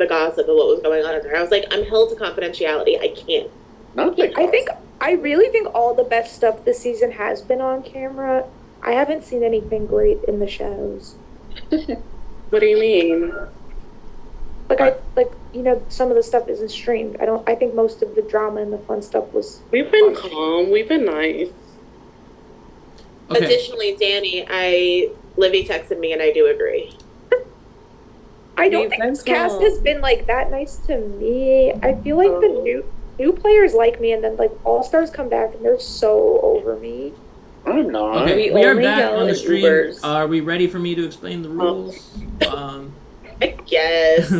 the gossip of what was going on in there. I was like, I'm held to confidentiality. I can't. Not like I really think all the best stuff this season has been on camera. I haven't seen anything great in the shows. What do you mean? Some of the stuff isn't streamed. I think most of the drama and the fun stuff was. We've been calm. We've been nice. Okay. Additionally, Danny, Livy texted me and I do agree. I don't think this cast has been like that nice to me. I feel like the new players like me, and then like all stars come back and they're so over me. I'm not. Okay, we are back on the stream. Ubers. Are we ready for me to explain the rules? I guess.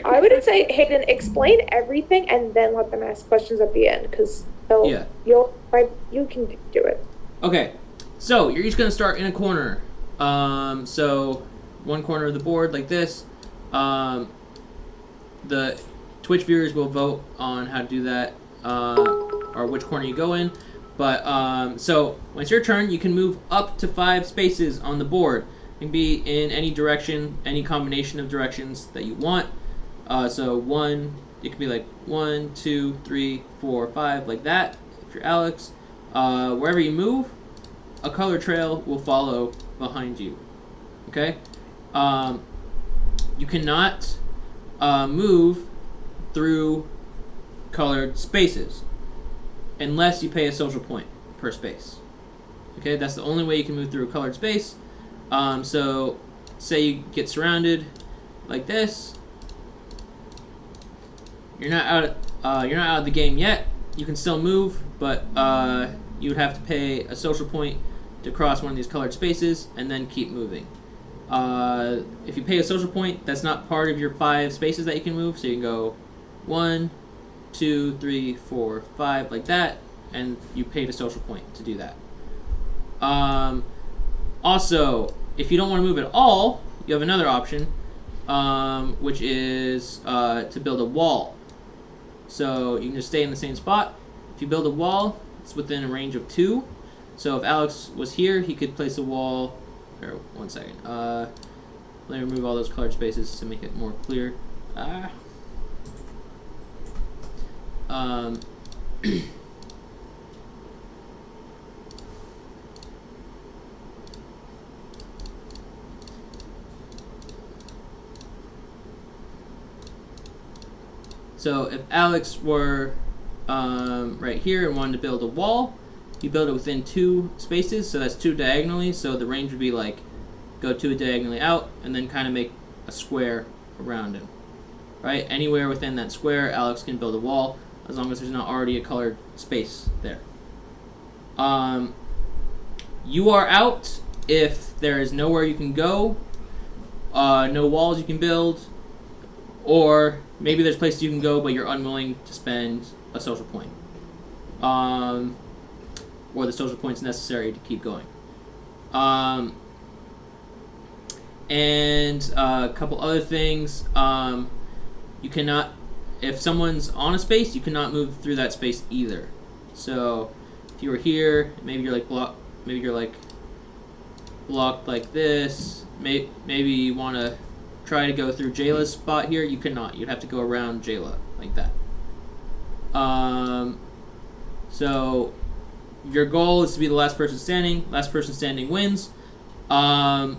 I would say, Hayden, explain everything and then let them ask questions at the end, because you can do it. Okay, so you're each gonna start in a corner. So one corner of the board like this. The Twitch viewers will vote on how to do that, or which corner you go in. But so when it's your turn, you can move up to 5 spaces on the board. It can be in any direction, any combination of directions that you want. So it could be like 1, 2, 3, 4, 5, like that. If you're Alex, wherever you move, a color trail will follow behind you. Okay. You cannot move through colored spaces unless you pay a social point per space. Okay, that's the only way you can move through a colored space. So say you get surrounded like this. You're not out of the game yet. You can still move, but you would have to pay a social point to cross one of these colored spaces and then keep moving. If you pay a social point, that's not part of your 5 spaces that you can move. So you can go 1, 2, 3, 4, 5, like that, and you paid a social point to do that. Also, if you don't want to move at all, you have another option, which is to build a wall. So you can just stay in the same spot. If you build a wall, it's within a range of 2. So if Alex was here, he could place a wall. Or 1 second. Let me remove all those colored spaces to make it more clear. So if Alex were right here and wanted to build a wall, you build it within 2 spaces, so that's 2 diagonally, so the range would be like go 2 diagonally out and then kind of make a square around it. Right? Anywhere within that square, Alex can build a wall as long as there's not already a colored space there. You are out if there is nowhere you can go, no walls you can build, or maybe there's places you can go but you're unwilling to spend a social point. Or the social points necessary to keep going. And a couple other things. You cannot, if someone's on a space, you cannot move through that space either. So if you were here, maybe you're like blocked like this. Maybe you want to try to go through Jayla's spot here. You cannot. You'd have to go around Jayla like that. So your goal is to be the last person standing. Last person standing wins. Another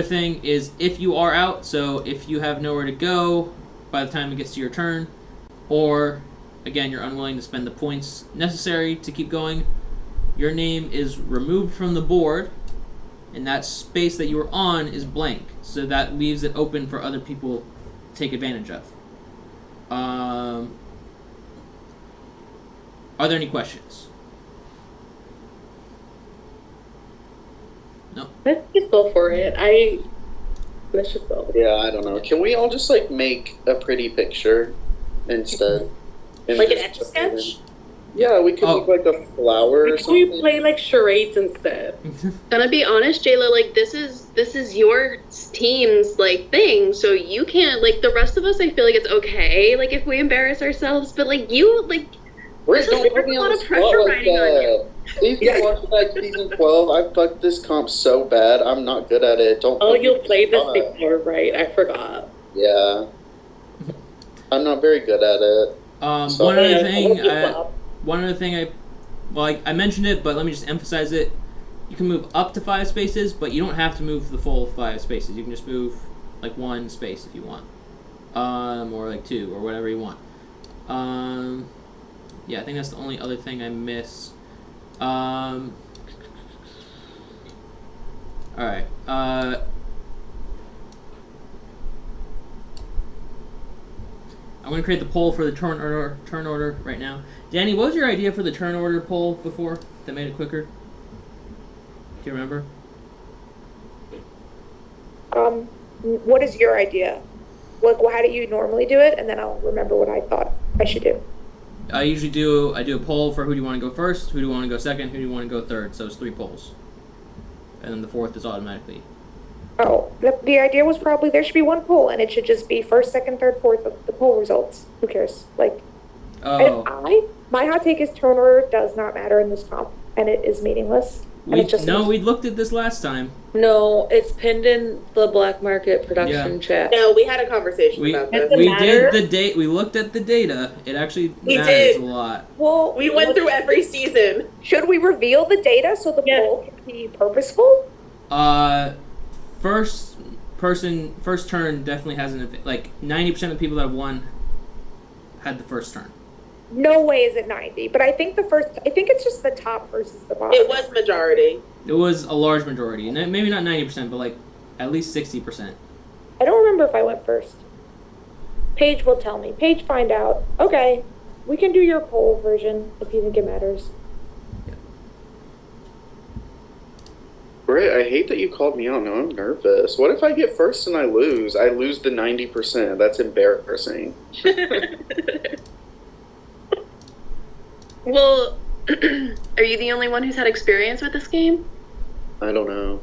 thing is if you are out, so if you have nowhere to go by the time it gets to your turn, or again you're unwilling to spend the points necessary to keep going, your name is removed from the board and that space that you were on is blank. So that leaves it open for other people to take advantage of. Are there any questions? No. Let's just go for it. Let's just go. Yeah, I don't know. Can we all just like make a pretty picture instead? Like an Etch-a-Sketch? Yeah, we could make like a flower or something. We play like charades instead. Gonna be honest, Jayla, like this is your team's like thing, so you can't, like, the rest of us, I feel like it's okay, like if we embarrass ourselves, but like you, like Wait, don't put me on the spot like that. Please don't watch like season 12. I fucked this comp so bad. I'm not good at it. Don't. Oh, you'll play this before, right? I forgot. Yeah. I'm not very good at it. So- One other thing I mentioned it, but let me just emphasize it. You can move up to 5 spaces, but you don't have to move the full 5 spaces. You can just move like 1 space if you want, or like 2 or whatever you want. Yeah, I think that's the only other thing I missed. All right. I'm going to create the poll for the turn order right now. Danny, what was your idea for the turn order poll before that made it quicker? Do you remember? What is your idea? Like, how do you normally do it? And then I'll remember what I thought I should do. I usually do a poll for who do you want to go first, who do you want to go second, who do you want to go third. So it's 3 polls. And then the 4th is automatically. Oh, the idea was probably there should be 1 poll, and it should just be first, second, third, fourth of the poll results. Who cares? Like, my hot take is turn order does not matter in this comp, and it is meaningless. We looked at this last time. No, it's pinned in the black market production chat. No, we had a conversation about this. We looked at the data. It actually We matters did. a lot. Well, We went through every season. should we reveal the data so the poll can be purposeful? First turn definitely has an like 90% of the people that won had the first turn. No way is it 90, but I think it's just the top versus the bottom. It was majority. It was a large majority, and maybe not 90%, but like at least 60%. I don't remember if I went first. Paige will tell me. Paige, find out. Okay, we can do your poll version if you think it matters. Britt, I hate that you called me out. Now I'm nervous. What if I get first and I lose? I lose the 90%. That's embarrassing. Well, are you the only one who's had experience with this game? I don't know.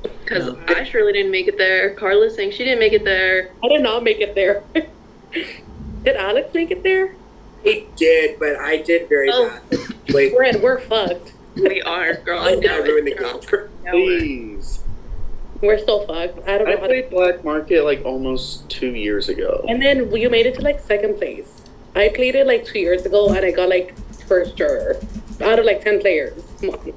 Because No. I surely didn't make it there. Carla's saying she didn't make it there. I did not make it there. Did Alex make it there? He did, but I did very bad. Like, We're fucked. We are, girl. I I know ruined the it. game. Please. We're still fucked. I don't I know how to... played Black Market like almost 2 years ago. And then you made it to like second place. I played it like 2 years ago and I got like first juror out of like 10 players. Come on.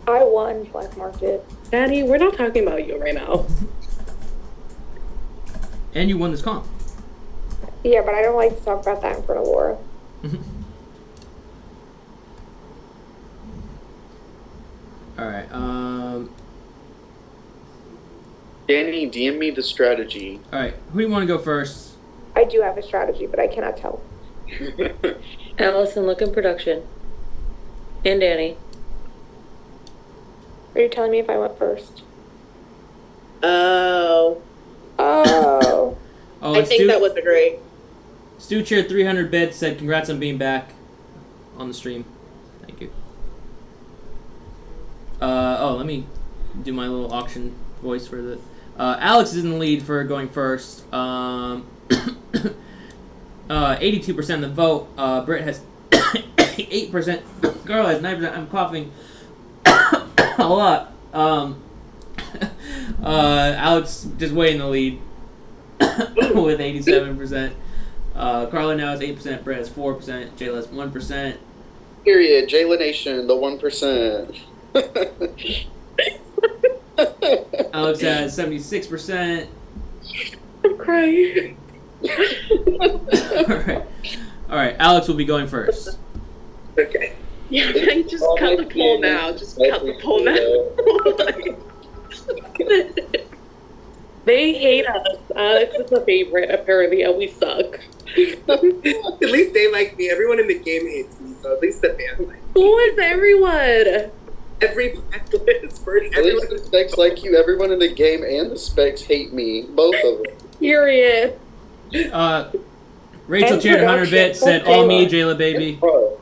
I won Black Market. Daddy, we're not talking about you right now. And you won this comp. Yeah, but I don't like to talk about that in front of Laura. All right. Danny, DM me the strategy. All right. Who do you want to go first? I do have a strategy, but I cannot tell. Allison, look in production. And Danny. Are you telling me if I went first? Oh. Oh. Oh, I and think that was a great. Stu Cheer 300 bits said congrats on being back on the stream. Thank you. Let me do my little auction voice for the. Alex is in the lead for going first. 82% of the vote. Britt has 8%. Girl has 9%. I'm coughing a lot. Alex just way in the lead with 87%. Carla now has 8%. Britt has 4%. Jayla has 1%. Period. Jayla Nation, the 1%. Alex has 76%. I'm crying. All right. Alex will be going first. Okay. Yeah, just cut the poll now. Just cut the poll now. They hate us. Alex is a favorite, apparently, and we suck. At least they like me. Everyone in the game hates me, so at least the fans like me. Who is everyone? Every blacklist person. At least the specs like you. Everyone in the game and the specs hate me. Both of them. Period. Rachel And cheered 100 bits, said all me, Jayla baby. Bro.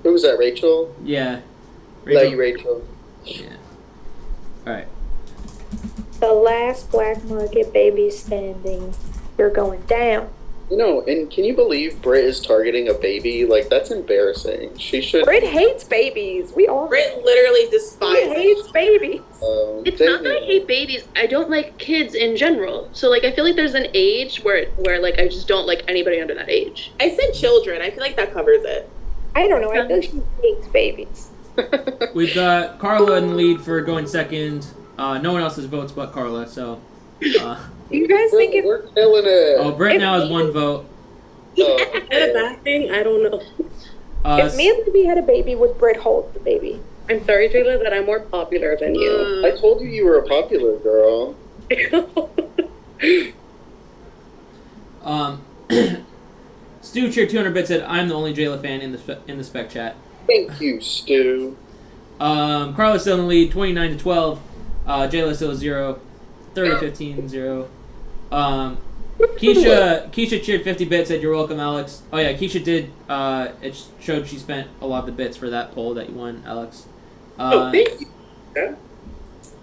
Who was that, Rachel? Yeah. Love you, Rachel. Yeah. All right. The last Black Market baby standing. You're going down. And can you believe Britt is targeting a baby? Like, that's embarrassing. She should. Brit hates babies. We all. Brit literally Brit despises. hates babies. It's not that I hate babies. I don't like kids in general. So like I feel like there's an age where like I just don't like anybody under that age. I said children. I feel like that covers it. I don't know. I feel like she hates babies. We've got Carla in the lead for going second. No one else has votes but Carla, so. Do you guys think if We're killing it. Oh, Britt now has 1 vote. Is that a bad thing? I don't know. if me and Libby had a baby, would Brit hold the baby? I'm sorry, Jayla, that I'm more popular than you. I told you were a popular girl. Stu Cheer 200 bits said, "I'm the only Jayla fan in the spec chat." Thank you, Stu. Carla's still in the lead, 29-12. Jayla still 0, 30-15, 0. Keisha cheered 50 bits, said, "You're welcome, Alex." Oh yeah, Keisha did. It showed she spent a lot of the bits for that poll that you won, Alex. Thank you. Yeah.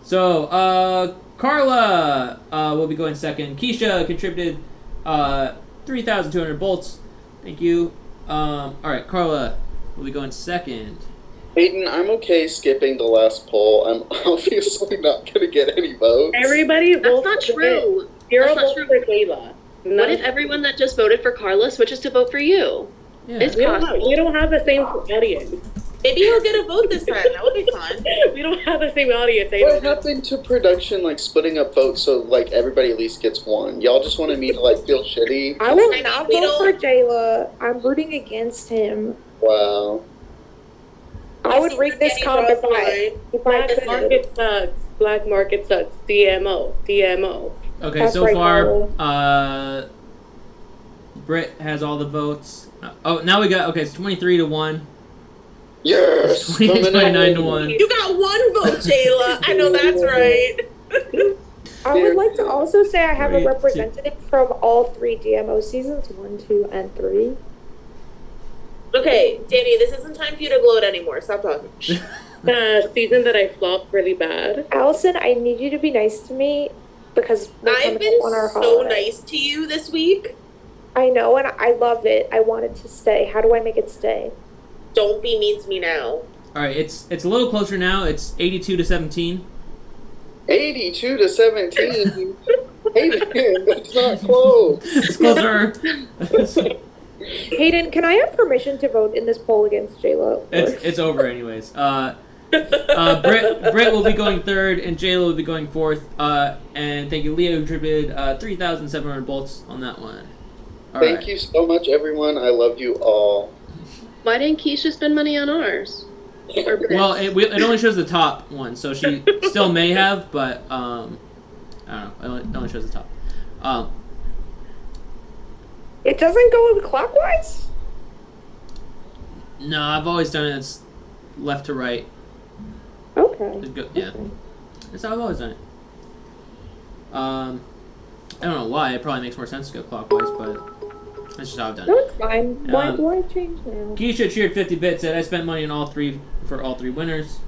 So, Carla will be going second. Keisha contributed 3,200 bolts. Thank you. All right, Carla will be going second. Hayden, I'm okay skipping the last poll. I'm obviously not going to get any votes. Everybody That's votes not for true. it. You're That's a not vote true. for Jayla. What if everyone that just voted for Carla switches to vote for you? Yeah. It's we don't possible. have the same audience. Maybe he'll get a vote this time. That would be fun. We don't have the same audience. What happened to production, like, splitting up votes so, like, everybody at least gets one? Y'all just wanted me to, like, feel shitty? I will I not mean, we vote for Jayla. I'm rooting against him. Wow. I would rig this comp if I Black could. market sucks. Black market sucks. DMO. DMO. Okay, That's so right, far, Britt has all the votes. Now we got it's 23-1. Yes! 29-1. You got 1 vote, Jayla. I know that's right. I would like to also say I have a Three, two. representative from all 3 DMO seasons, 1, 2, and 3. Okay, Danny, this isn't time for you to gloat anymore. Stop talking. The season that I flopped really bad. Allison, I need you to be nice to me because we're I've coming been up on our so holiday. nice to you this week. I know, and I love it. I want it to stay. How do I make it stay? Don't be mean to me now. All right, it's a little closer now. It's 82-17. 82-17? Hayden, that's not close. It's closer. Hayden, can I have permission to vote in this poll against Jayla? It's over anyways. Britt will be going third, and Jayla will be going fourth. And thank you, Leo, who contributed 3,700 bolts on that one. All Thank right. you so much, everyone. I love you all. Why didn't Keisha spend money on ours? Or Britt? Well, it only shows the top one, so she still may have, but I don't know. It only shows the top. It doesn't go clockwise? No, I've always done it. It's left to right. Okay. Yeah, that's how I've always done it. I don't know why. It probably makes more sense to go clockwise, but that's just how I've done No, it. it's fine. Why change now? Keisha cheered 50 bits. Said I spent money on all 3 winners.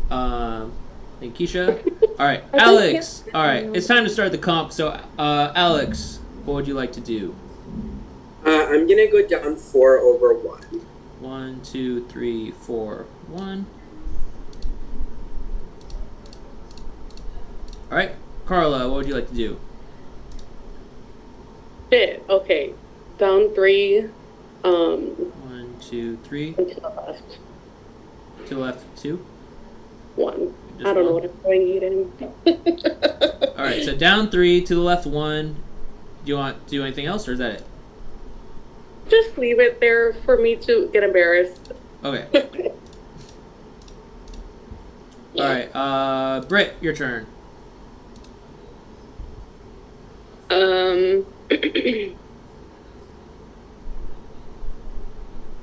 Thank Keisha. All right, I Alex. think- All right, it's time to start the comp. So, Alex, what would you like to do? I'm gonna go down 4 over 1. 1, 2, 3, 4, 1. All right, Carla, what would you like to do? Shit. Okay. Down 3. 1, 2, 3. To the left. To the left, 2. 1. Just I don't know one. what I'm doing, Eden. All right, so down 3, to the left 1. Do you want to do anything else, or is that it? Just leave it there for me to get embarrassed. Okay. All right, Britt, your turn. I'm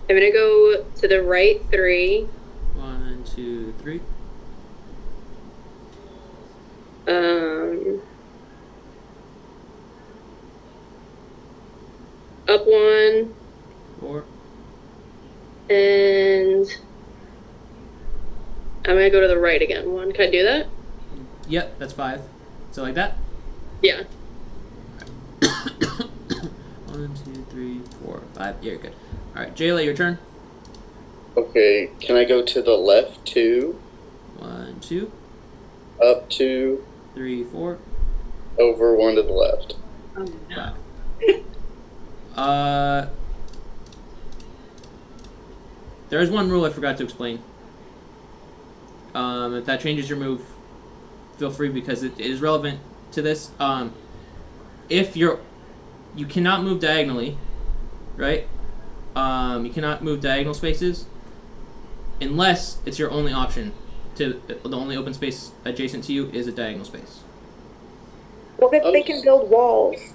gonna go to the right 3. 1, 2, 3. Up 1, 4. and I'm gonna go to the right again. 1. Can I do that? Yep, that's 5. So like that. Yeah. 1, 1, 2, 3, 4, 5. Yeah, you're good. All right, Jayla, your turn. Okay, can I go to the left 2, 1, 2, up 2, 3, 4, over 1 to the left? Oh no. 5. There is one rule I forgot to explain. If that changes your move, feel free because it is relevant to this. If you cannot move diagonally, right? You cannot move diagonal spaces unless it's your only option. The only open space adjacent to you is a diagonal space. What if they can build walls?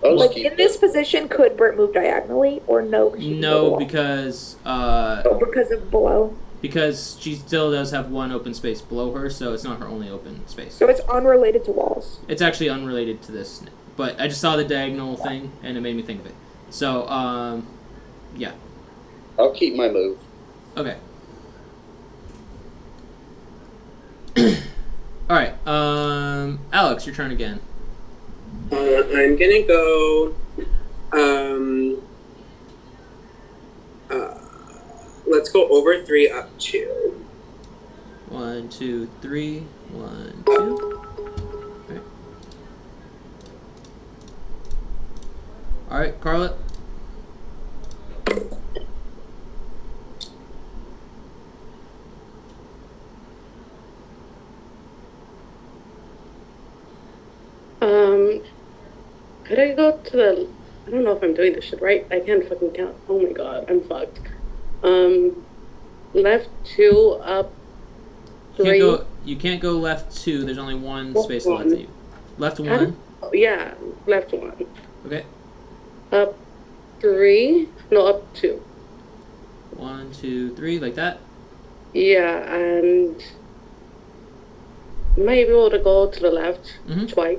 Like in this position, could Britt move diagonally or no? No, because because of below. Because she still does have one open space below her, so it's not her only open space. So it's unrelated to walls. It's actually unrelated to this, but I just saw the diagonal thing and it made me think of it. So, yeah. I'll keep my move. Okay. All right, Alex, your turn again. I'm gonna go. Let's go over 3, up 2. 1, 2, 3. 1, 2. Okay. All right, Carla. Could I go to the? I don't know if I'm doing this shit right. I can't fucking count. Oh my god, I'm fucked. Left 2, up 3. You can't go left 2. There's only one space left of you. Left 1. Oh, yeah, left 1. Okay. Up 3. No, up 2. 1, 2, 3, like that. Yeah, and might be able to go to the left twice.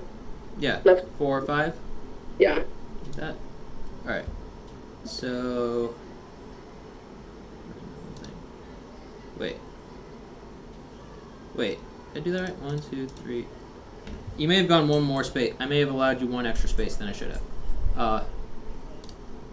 Yeah. Left 4 or 5. Yeah. Like that. All right. So. Wait. Did I do that right? 1, 2, 3. You may have gone one more space. I may have allowed you one extra space than I should have.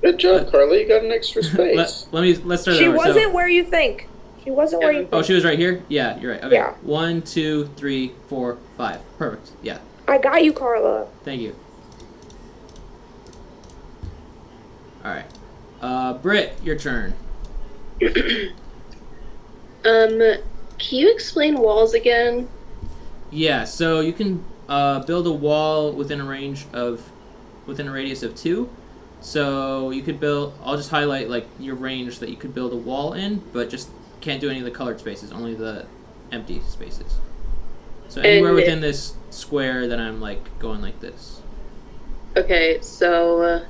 Good job, Carly. You got an extra space. Let's start. She over. wasn't where you think. She wasn't where you think. Oh, she was right here. Yeah, you're right. Okay. Yeah. 1, 2, 3, 4, 5. Perfect. Yeah. I got you, Carla. Thank you. All right. Britt, your turn. Can you explain walls again? Yeah, so you can build a wall within a radius of 2. So you could build. I'll just highlight like your range that you could build a wall in, but just can't do any of the colored spaces. Only the empty spaces. So anywhere within this square that I'm like going like this. Okay, so.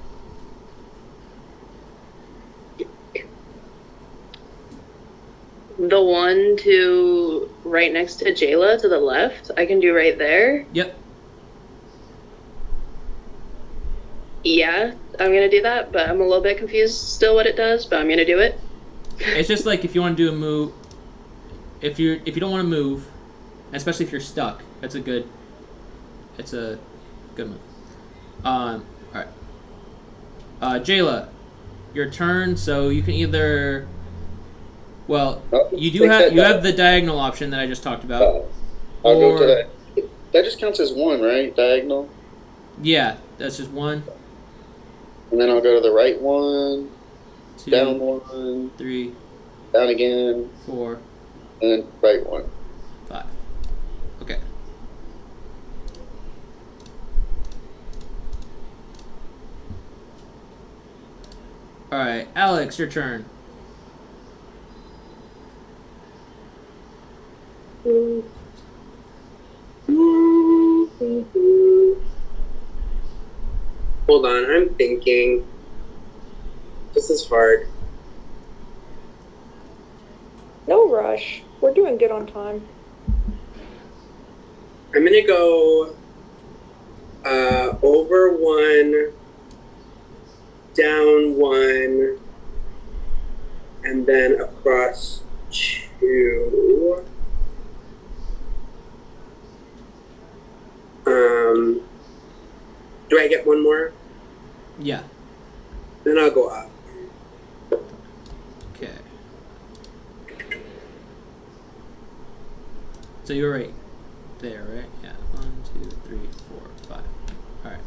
The one to right next to Jayla to the left, I can do right there. Yep. Yeah, I'm gonna do that, but I'm a little bit confused still what it does, but I'm gonna do it. It's just like if you want to do a move, if you don't want to move, especially if you're stuck, it's a good move. All right. Jayla, your turn. So you can either. Well, you have the diagonal option that I just talked about. I'll go to that. That just counts as 1, right? Diagonal? Yeah, that's just 1. And then I'll go to the right 1, 2, down 1, 3, down again, 4, and then right 1. 5. Okay. All right, Alex, your turn. Hold on, I'm thinking. This is hard. No rush. We're doing good on time. I'm gonna go over 1, down 1, and then across 2. Do I get one more? Yeah. Then I'll go up. Okay. So you're right there, right? Yeah. 1, 2, 3, 4, 5. All right.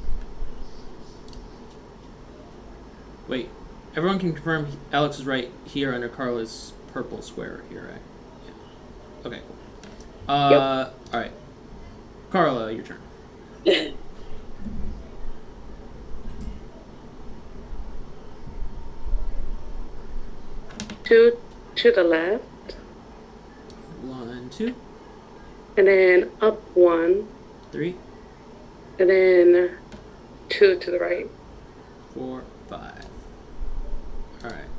Wait. Everyone can confirm Alex is right here under Carla's purple square here, right? Yeah. Okay. Cool. All right. Carla, your turn. 2 to the left, 1, 2, and then up 1, 3, and then 2 to the right. 4, 5. All right.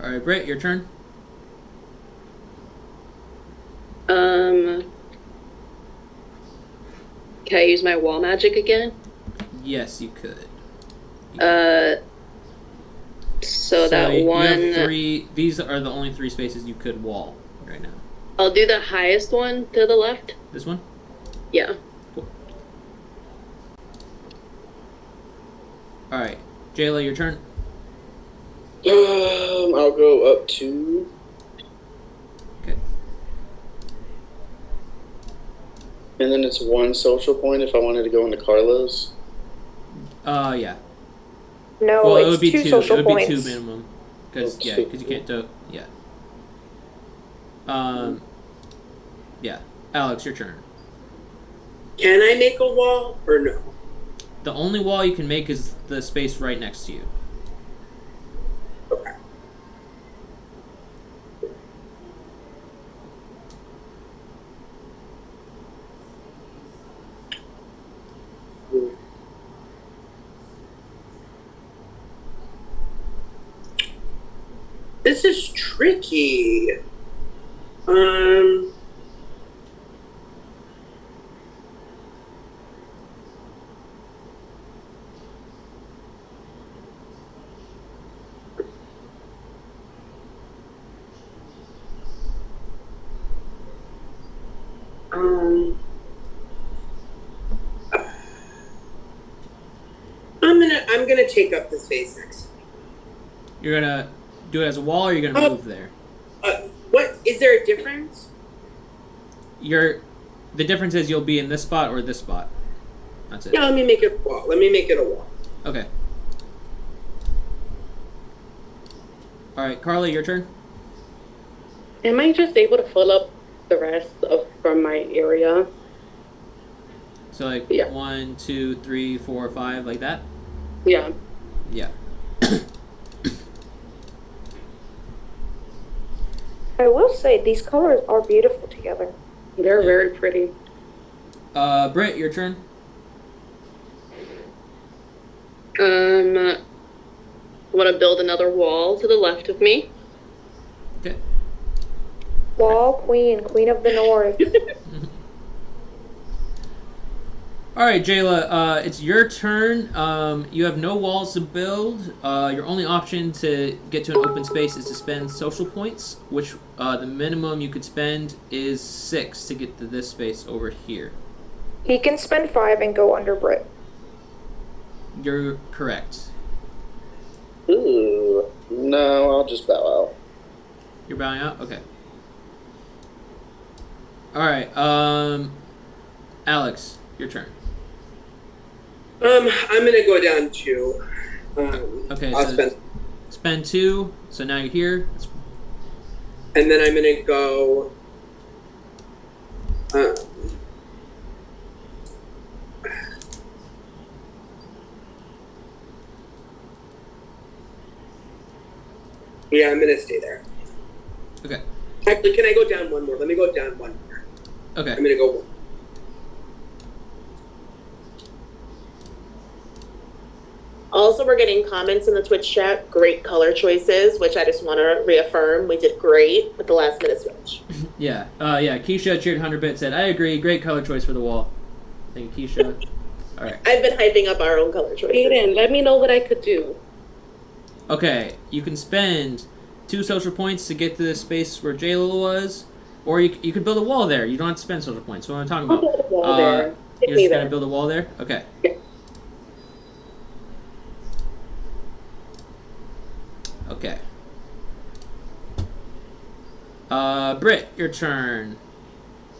All right, Britt, your turn. Can I use my wall magic again? Yes, you could. So that one. You have 3. These are the only 3 spaces you could wall right now. I'll do the highest one to the left. This one? Yeah. Cool. All right, Jayla, your turn. I'll go up 2. Okay. And then it's 1 social point if I wanted to go into Carlos. Yeah. No, Well, it's it would be 2. social It would points. be 2 minimum. Because you can't do. Yeah. Yeah. Alex, your turn. Can I make a wall or no? The only wall you can make is the space right next to you. Okay. This is tricky. I'm gonna take up the space next. You're gonna do it as a wall, or you're gonna move there. What is there a difference? The difference is you'll be in this spot or this spot. That's it. Yeah, let me make it a wall. Let me make it a wall. Okay. All right, Carly, your turn. Am I just able to fill up the rest from my area? So like Yeah. 1, 2, 3, 4, 5, like that. Yeah. Yeah. I will say these colors are beautiful together. They're very pretty. Britt, your turn. Want to build another wall to the left of me. Okay. Wall queen, queen of the north. All right, Jayla, it's your turn. You have no walls to build. Your only option to get to an open space is to spend social points, which the minimum you could spend is 6 to get to this space over here. He can spend 5 and go under Brit. You're correct. Ooh. No, I'll just bow out. You're bowing out? Okay. All right, Alex, your turn. I'm gonna go down 2. Okay, I'll so spend 2. So now you're here. and then I'm gonna go. Yeah, I'm gonna stay there. Okay. Actually, can I go down 1 more? Let me go down 1 more. Okay. I'm gonna go 1. Also, we're getting comments in the Twitch chat. Great color choices, which I just want to reaffirm. We did great with the last minute switch. Yeah. Yeah. Keisha cheered 100-bit, said, I agree. Great color choice for the wall. Thank you, Keisha. All right. I've been hyping up our own color choices. Aiden, let me know what I could do. Okay. You can spend 2 social points to get to the space where Jayla was, Or you could build a wall there. You don't have to spend social points. What am I talking I'll about? build a wall there. Hit You're me just gonna there. build a wall there? Okay. Yeah. Okay. Britt, your turn.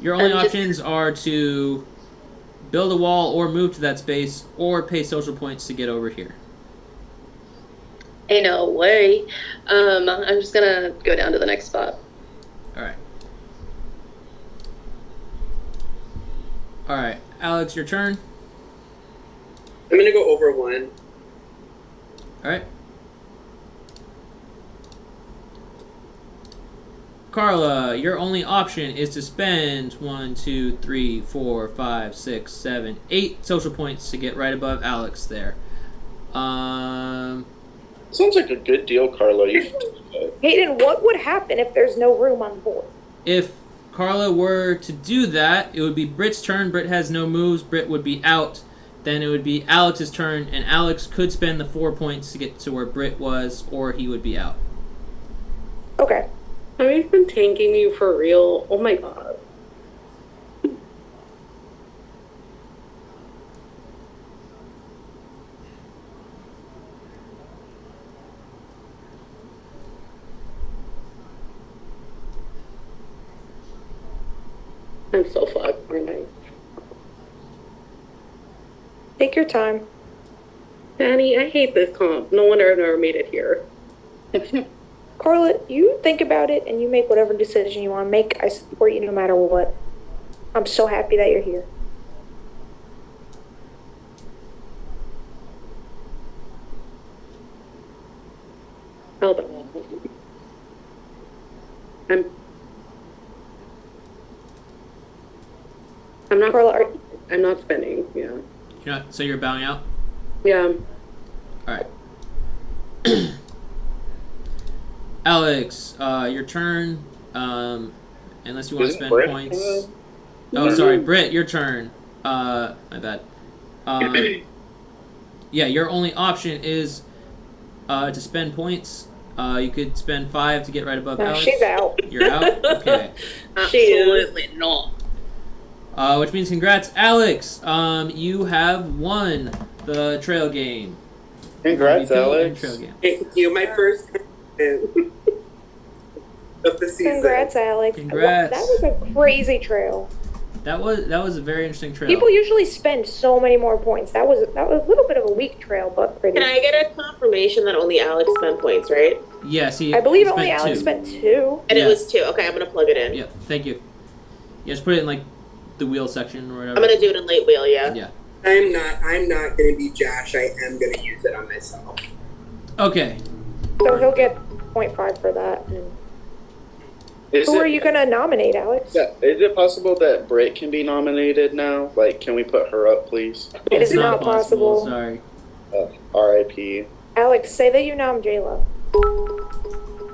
Your only I'm just- options are to build a wall or move to that space or pay social points to get over here. Ain't no way. I'm just gonna go down to the next spot. Alright. Alright, Alex, your turn. I'm gonna go over 1. Alright. Carla, your only option is to spend 1, 2, 3, 4, 5, 6, 7, 8 social points to get right above Alex there. Sounds like a good deal, Carla. You should do that. Hayden, what would happen if there's no room on the board? If Carla were to do that, it would be Britt's turn. Britt has no moves. Britt would be out. Then it would be Alex's turn, and Alex could spend the 4 points to get to where Britt was, or he would be out. Okay. Have you been tanking you for real? Oh my god. I'm so fucked, aren't I? Take your time. Danny, I hate this comp. No wonder I've never made it here. Carla, you think about it and you make whatever decision you want to make. I support you no matter what. I'm so happy that you're here. Hold on. I'm not. Carla, I'm not spending. Yeah. So you're bowing out? Yeah. Alright. Alex, your turn. Unless you want to Isn't spend Britt, points. Oh, sorry, Britt, your turn. My bad. Yeah, your only option is to spend points. You could spend 5 to get right above no, Alex. she's out. You're out? Okay. Absolutely not. Which means congrats, Alex. You have won the trail game. Congrats, MVP and Alex. Trail game. Thank you. My first win of the season. Congrats, Alex. Congrats. That was a crazy trail. That was a very interesting trail. People usually spend so many more points. That was a little bit of a weak trail, but pretty. Can I get a confirmation that only Alex spent points, right? Yes, I believe he only spent Alex 2. spent 2. And Yeah. it was 2. Okay, I'm gonna plug it in. Yep, thank you. Yeah, just put it in like the wheel section or whatever. I'm gonna do it in late wheel, yeah. Yeah. I'm not gonna be Josh. I am gonna use it on myself. Okay. So he'll get 0.5 for that. And who are you going to nominate, Alex? Yeah, is it possible that Britt can be nominated now? Like, can we put her up, please? It is It's not possible. Sorry. R.I.P. Alex, say that you nom J-Lo.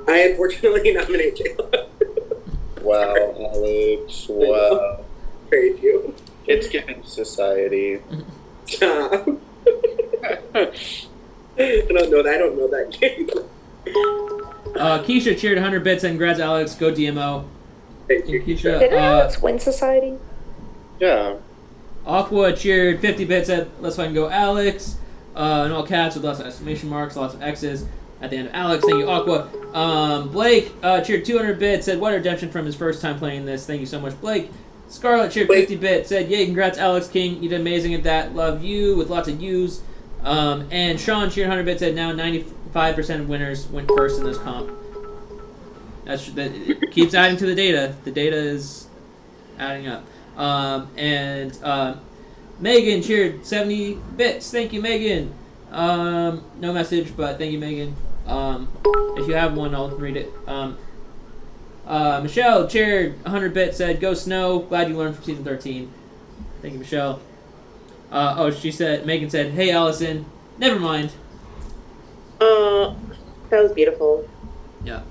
I unfortunately nominate Jayla. Wow, Alex. Wow. Praise you. It's giving society. Stop. I don't know that game. Keisha cheered 100 bits and congrats, Alex. Go DMO. Thank And you. Keisha, Didn't Alex win Society? Yeah. Aqua cheered 50 bits, said, let's fucking go, Alex. In all caps with lots of exclamation marks, lots of X's at the end of Alex. Thank you, Aqua. Blake cheered 200 bits, said, what a redemption from his first time playing this. Thank you so much, Blake. Scarlett cheered 50 bits, said, yay, congrats, Alex King. You did amazing at that. Love you, with lots of U's. And Sean cheered 100 bits, said, now 95% of winners went first in this comp. That it keeps adding to the data. The data is adding up. Megan cheered 70 bits. Thank you, Megan. No message, but thank you, Megan. If you have one, I'll read it. Michelle cheered 100 bits, said, go Snow. Glad you learned from season 13. Thank you, Michelle. Megan said, hey, Allison. Never mind. That was beautiful. Yeah.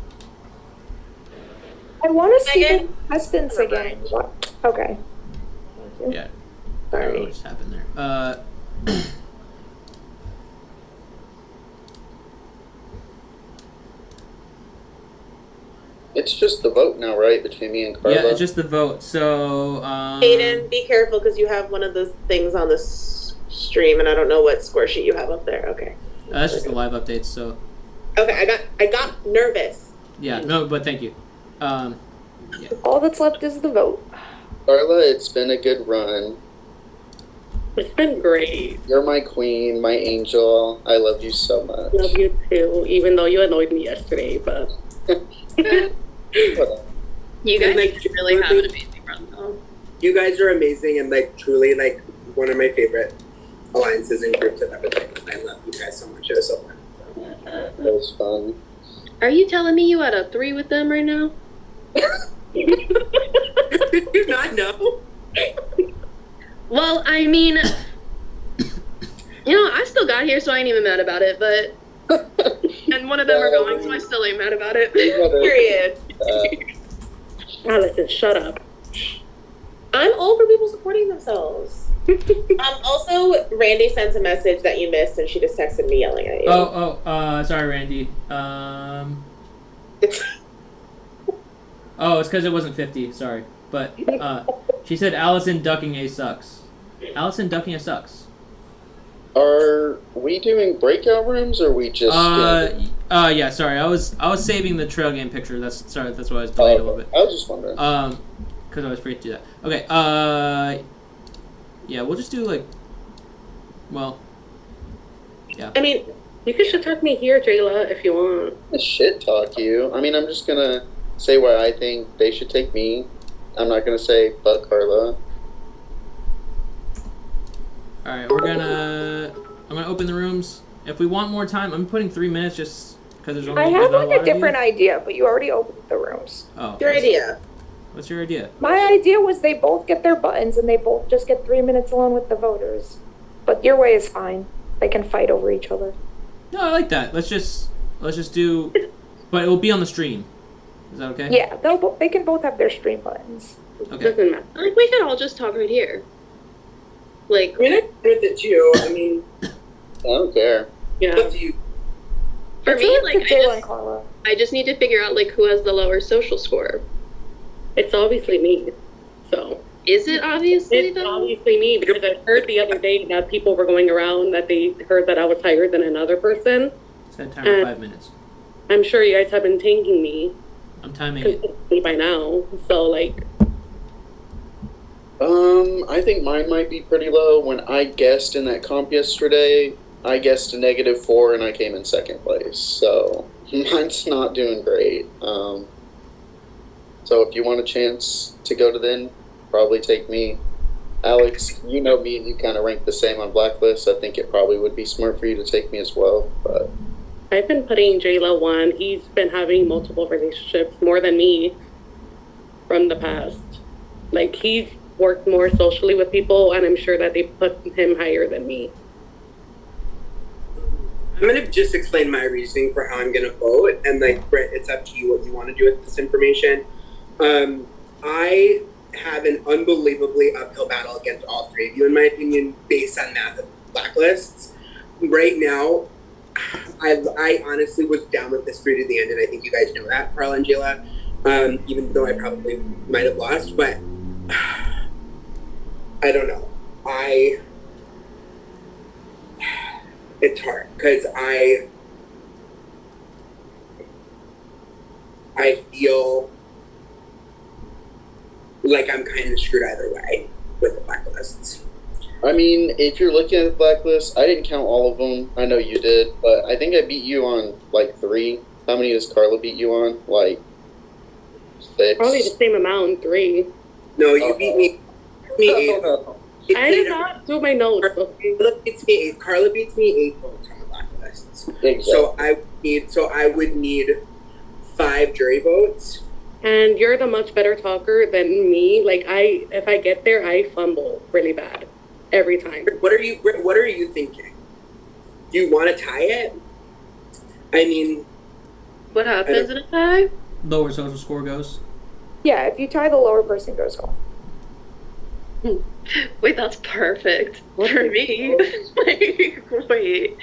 I want to see the Megan? contestants again. What? Okay. Thank you. Yeah. I don't know Sorry. what just happened there. It's just the vote now, right, between me and Carla? Yeah, it's just the vote. So, Hayden, be careful because you have one of those things on the stream, and I don't know what score sheet you have up there. Okay. That's just the live updates. So, Okay, I got nervous. yeah, no, but thank you. All that's left is the vote. Carla, it's been a good run. It's been great. You're my queen, my angel. I love you so much. Love you too, even though you annoyed me yesterday, but Whatever. You guys And, like, really have an amazing run though. You guys are amazing and like truly like one of my favorite alliances and groups I've ever been in. I love you guys so much. It was so fun. It was fun. Are you telling me you had a 3 with them right now? Did you not know? Well, I mean, I still got here, so I ain't even mad about it, but. And one of them are going, so I still ain't mad about it. Period. Allison, shut up. I'm all for people supporting themselves. Also, Randy sent a message that you missed, and she just texted me yelling at you. Sorry, Randy. It's because it wasn't 50. Sorry, but she said Allison ducking A sucks. Allison ducking A sucks. Are we doing breakout rooms or are we just Yeah, sorry. I was saving the trail game picture. That's why I was delayed a little bit. I was just wondering. Because I was free to do that. Okay, yeah, we'll just do yeah. I mean, You can shit talk me here, Jayla, if you want. Shit talk you. I mean, I'm just gonna say why I think they should take me. I'm not gonna say fuck Carla. Alright, I'm gonna open the rooms. If we want more time, I'm putting 3 minutes just because there's only I there's have not a like lot a of you. different idea, but you already opened the rooms. Oh, your idea. What's your idea? My idea was they both get their buttons and they both just get 3 minutes alone with the voters. But your way is fine. They can fight over each other. No, I like that. Let's just do, but it will be on the stream. Is that okay? Yeah, they can both have their stream buttons. Okay. Doesn't matter. Like, we could all just talk right here. Like, I mean, I agree with it too. I mean, I don't care. Yeah. up to you. for It's me, up like, to Jayla and Carla. I just need to figure out, like, who has the lower social score. It's obviously me. So Is it obviously, it's though? obviously me because I heard the other day that people were going around that they heard that I was higher than another person. Set timer 5 minutes. I'm sure you guys have been tanking me I'm timing it. consistently by now. So like I think mine might be pretty low. When I guessed in that comp yesterday, I guessed a -4 and I came in second place. So mine's not doing great. So if you want a chance to go to then, probably take me. Alex, you know me and you kind of rank the same on Blacklist. I think it probably would be smart for you to take me as well. But I've been putting Jayla one. He's been having multiple relationships more than me from the past. Like he's worked more socially with people, and I'm sure that they put him higher than me. I'm gonna just explain my reasoning for how I'm gonna vote, and like, Britt, it's up to you what you want to do with this information. I have an unbelievably uphill battle against all three of you, in my opinion, based on math of Blacklists. Right now, I honestly was down with this 3 to the end, and I think you guys know that, Carla and Jayla, even though I probably might have lost, but I don't know. It's hard, because I feel like I'm kind of screwed either way with the Blacklists. I mean, if you're looking at the Blacklist, I didn't count all of them. I know you did, but I think I beat you on like 3. How many does Carla beat you on? Like 6. Probably the same amount, 3. No, you beat me. Oh, no. It's I did not do my notes. Okay? Carla beats me 8. Carla beats me 8 votes on the Blacklists. Exactly. So I would need 5 jury votes. And you're the much better talker than me. Like if I get there, I fumble really bad every time. What are you thinking? Do you want to tie it? I mean, What happens in a tie? Lower social score goes. Yeah, if you tie, the lower person goes home. Wait, that's perfect for me. Like, wait.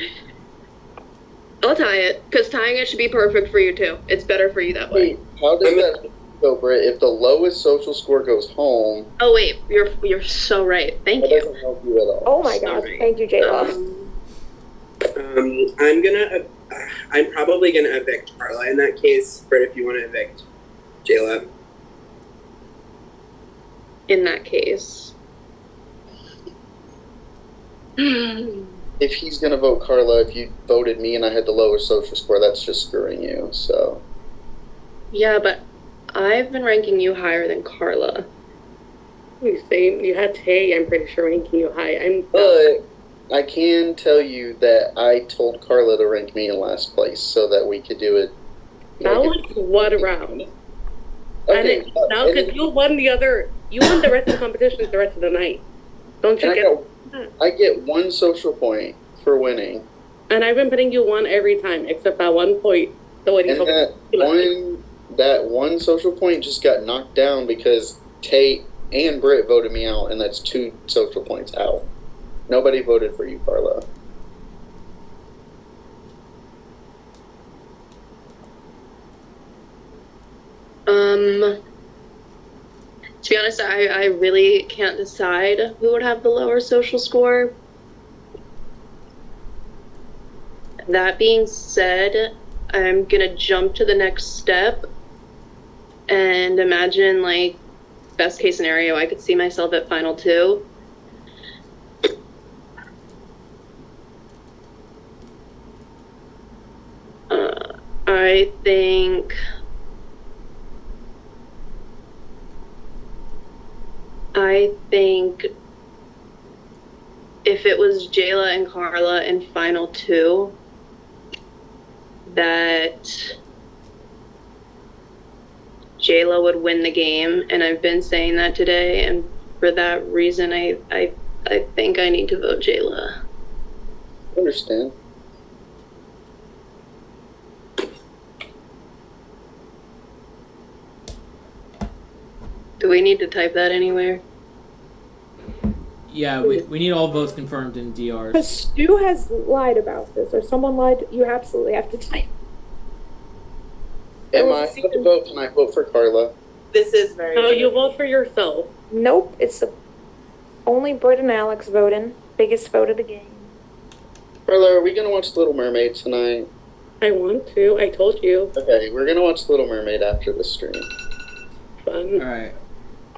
I'll tie it, because tying it should be perfect for you too. It's better for you that way. How does that go, Britt? If the lowest social score goes home, Oh wait, you're so right. Thank that you. doesn't help you at all. Oh my gosh, thank you, Jayla. I'm probably gonna evict Carla in that case. Britt, if you want to evict Jayla. In that case. If he's gonna vote Carla, if you voted me and I had the lowest social score, that's just screwing you. So. Yeah, but I've been ranking you higher than Carla. You say you had Tay, I'm pretty sure ranking you high. But I can tell you that I told Carla to rank me in last place so that we could do it. That was one round. Okay, Now, because you won the rest of the competitions the rest of the night. Don't you get? I get 1 social point for winning. And I've been putting you one every time, except that 1 point. So what And that one social point just got knocked down because Tate and Britt voted me out, and that's 2 social points out. Nobody voted for you, Carla. To be honest, I really can't decide who would have the lower social score. That being said, I'm gonna jump to the next step and imagine, like, best case scenario, I could see myself at final 2. I think if it was Jayla and Carla in final 2, that Jayla would win the game, and I've been saying that today, and for that reason, I think I need to vote Jayla. I understand. Do we need to type that anywhere? Yeah, we need all votes confirmed in DRs. Because Stu has lied about this, or someone lied. You absolutely have to type. Am I going to vote? Can I vote for Carla? This is very. No, you vote for yourself. Nope, it's only Britt and Alex voting. Biggest vote of the game. Carla, are we going to watch Little Mermaid tonight? I want to. I told you. Okay, we're going to watch Little Mermaid after the stream. Fun. All right,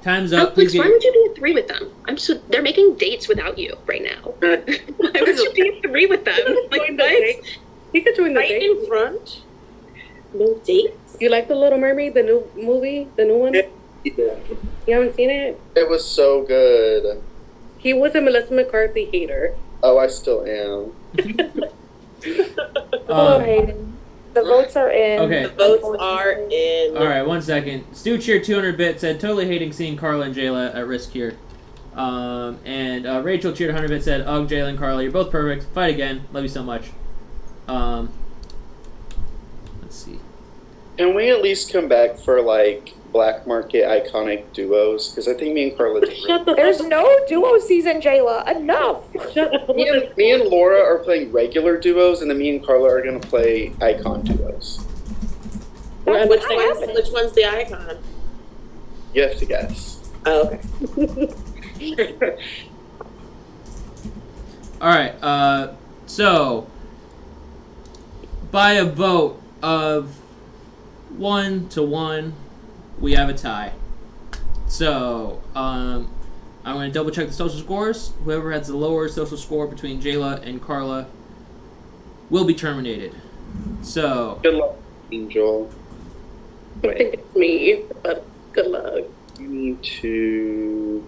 time's up. Alex, why would you be at 3 with them? They're making dates without you right now. Why would you be at 3 with them? Like, what? You could join the Right date. in front. No dates. You like The Little Mermaid, the new movie, the new one? Yeah. You haven't seen it? It was so good. He was a Melissa McCarthy hater. Oh, I still am. Hello, Hayden. The votes are in. Okay. The votes are in. All right, 1 second. Stu Cheer 200-bit said totally hating seeing Carla and Jayla at risk here. And Rachel cheered 100-bit said, "Ugh, Jayla and Carla, you're both perfect. Fight again. Love you so much." Let's see. Can we at least come back for, like, black market iconic duos? Because I think me and Carla did. Shut the There's fuck no duo season, Jayla. Enough. up. Shut up. Me and Laura are playing regular duos, and then me and Carla are going to play icon duos. That's Which not one's, happening. which one's the icon? You have to guess. Oh, okay. All right. So by a vote of 1-1, we have a tie. So I'm going to double check the social scores. Whoever has the lower social score between Jayla and Carla will be terminated. So Good luck, Angel. I think it's me, but good luck. You need to.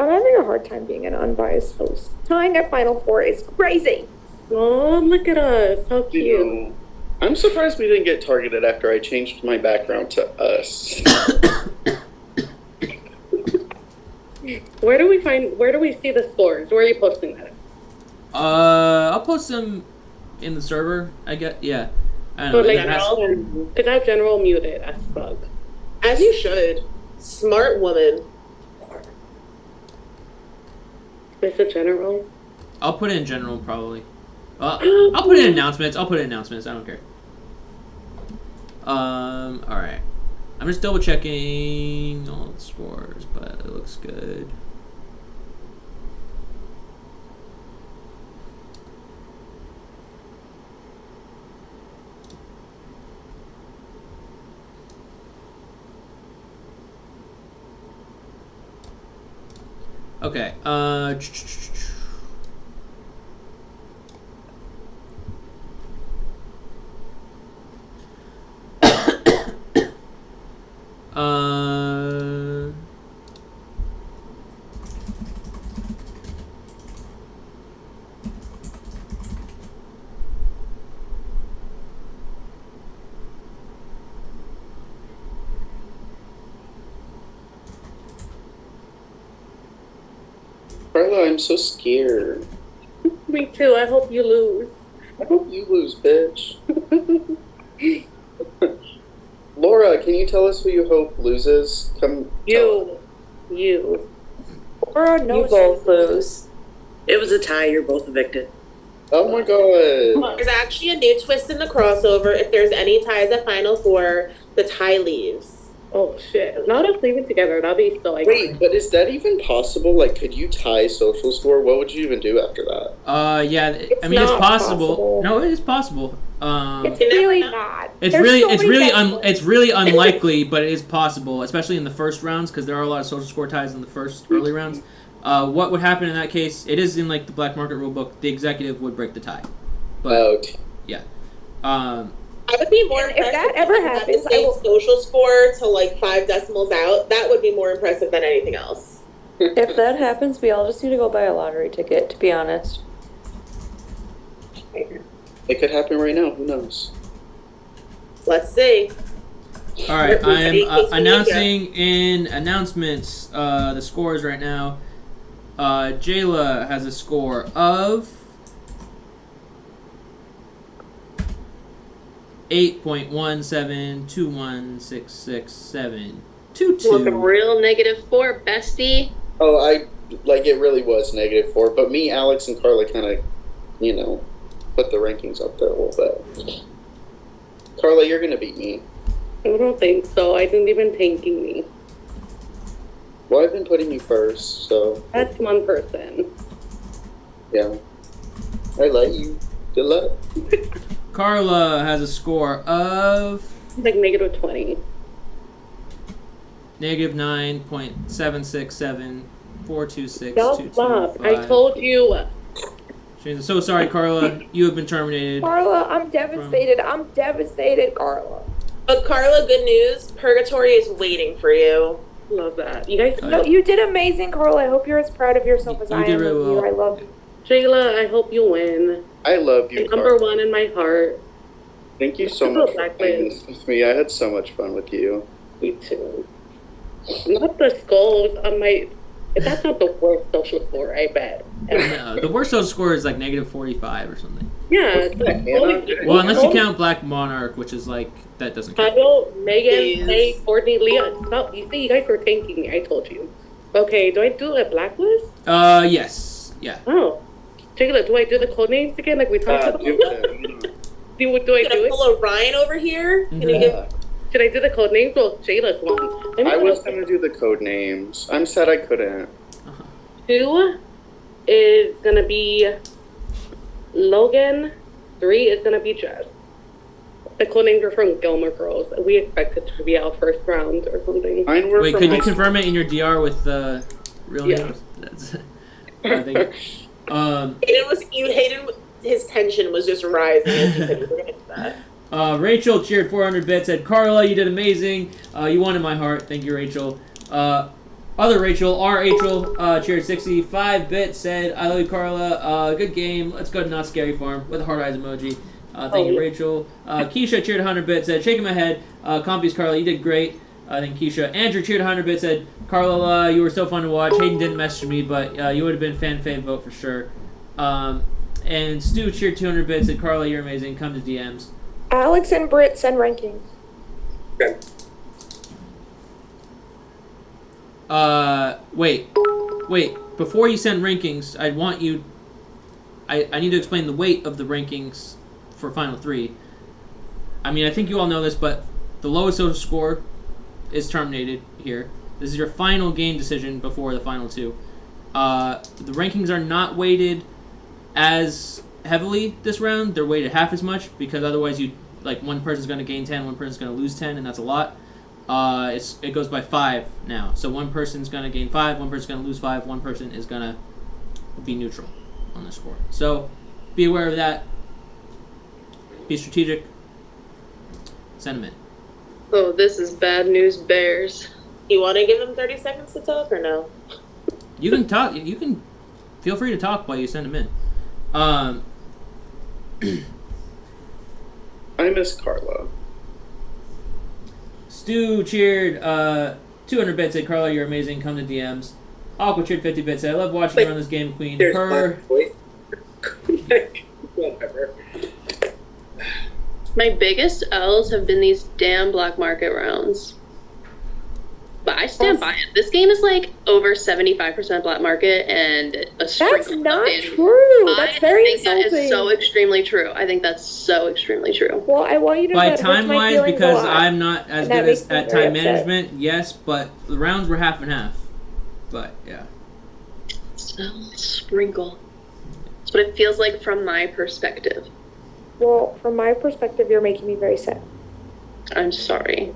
I'm having a hard time being an unbiased host. Tying at Final Four is crazy. Oh, look at us. How cute. You know, I'm surprised we didn't get targeted after I changed my background to us. Where do we see the scores? Where are you posting that? I'll post them in the server. I get I don't know. So, like, that has- because I have general muted as fuck. As you should. Smart woman. Is it general? I'll put it in general probably. I'll put it in announcements. I don't care. All right. I'm just double checking all the scores, but it looks good. Okay. Uh, Carla, I'm so scared. Me too. I hope you lose. I hope you lose, bitch. Laura, can you tell us who you hope loses? Come. You. Or You no. both lose. It was a tie. You're both evicted. Oh my god. There's actually a new twist in the crossover. If there's any ties at Final Four, the tie leaves. Oh shit! Not us leaving together. That'd be so iconic. Wait, but is that even possible? Like, could you tie social score? What would you even do after that? yeah. It's I mean, it's not possible. possible. No, it is possible. It's You never really know. not. It's There's really, so it's many really, decimals. it's really unlikely, but it is possible, especially in the first rounds, because there are a lot of social score ties in the first early rounds. What would happen in that case? It is in like the black market rulebook. The executive would break the tie. But Oh, I would be more And if impressed that if ever they had happens, the I same will- social score to like 5 decimals out. That would be more impressive than anything else. If that happens, we all just need to go buy a lottery ticket, to be honest. it could happen right now. Who knows? Let's see. all right, I Ready, am Casey, announcing in announcements the scores right now. Jayla has a score of 8.1721666722. Looking real -4, bestie. Oh, it really was -4. But me, Alex, and Carla kind of, put the rankings up there a little bit. Carla, you're gonna beat me. I don't think so. I didn't even thanking me. Well, I've been putting you first, so That's one person. yeah. I like you. Good luck. Carla has a score of Like -20. -9.7674262225. Stop. I told you. So sorry, Carla. You have been terminated. Carla, I'm devastated. I'm devastated, Carla. But Carla, good news. Purgatory is waiting for you. Love that. You guys, No, you did amazing, Carla. I hope you're as proud of yourself as You I did am really of you. well. I love you. Jayla, I hope you win. I love you, You're number Carla. one in my heart. Thank you so Let's much go for back playing then. this with me. I had so much fun with you. Me too. Not the skulls on my. That's not the worst social score, I bet. No, the worst social score is like -45 or something. Yeah. What's that, Hannah? Well, unless you count Black Monarch, which is like that doesn't count. Kyle, Megan, Please. Faye, Courtney, Leah. Stop. You see, you guys were thanking me. I told you. Okay, do I do a blacklist? Yes, yeah. Oh. Jayla, do I do the code names again like we talked about? Do it. Do I You're do gonna it? pull a Ryan over here? Can you give Should I do the code names? Well, Jayla's one. Let me I put was up- gonna do the code names. I'm sad I couldn't. 2 is gonna be Logan. 3 is gonna be Jess. The code names are from Gilmore Girls. We expect it to be out first round or something. Mine were Wait, from could you high school. confirm it in your DR with the real Yeah. names? That's. I think. Hayden, his tension was just rising as you said you were gonna do that. Rachel cheered 400 bits, said, Carla, you did amazing. You won in my heart. Thank you, Rachel. Other Rachel, Rachel, cheered 65 bits, said, I love you, Carla. Good game. Let's go to Not Scary Farm with a heart eyes emoji. Thank you, Rachel. Keisha cheered 100 bits, said, shaking my head. Compies, Carla, you did great. Thank you, Keisha. Andrew cheered 100 bits, said, Carla, you were so fun to watch. Hayden didn't message me, but you would have been fan fave vote for sure. And Stu cheered 200 bits, said, Carla, you're amazing. Come to DMs. Alex and Britt send rankings. Okay. Wait. Before you send rankings, I want you. I need to explain the weight of the rankings for Final 3. I mean, I think you all know this, but the lowest social score is terminated here. This is your final game decision before the final two. The rankings are not weighted as heavily this round. They're weighted half as much because otherwise one person's going to gain 10, one person's going to lose 10, and that's a lot. It goes by 5 now. So one person's going to gain 5, one person's going to lose 5, one person is going to be neutral on the score. So be aware of that. Be strategic. Send them in. Oh, this is bad news, Bears. You want to give them 30 seconds to talk or no? You can talk. You can feel free to talk while you send them in. I miss Carla. Stu cheered 200 bits. Said, Carla, you're amazing. Come to DMs. Aqua cheered 50 bits. Said, I love watching you run this game, Queen. There's Her. my voice. Whatever. My biggest L's have been these damn black market rounds. But I stand by it. This game is like over 75% black market and a That's sprinkle not in. true. That's very I think insulting. that is so extremely true. I think that's so extremely true. Well, I want you to know By that hurts my time-wise, feelings a because lot. I'm not as And that good makes as me at very time upset. management, yes, but the rounds were half and half. But, yeah. So, sprinkle. That's what it feels like from my perspective. Well, from my perspective, you're making me very sad. I'm sorry.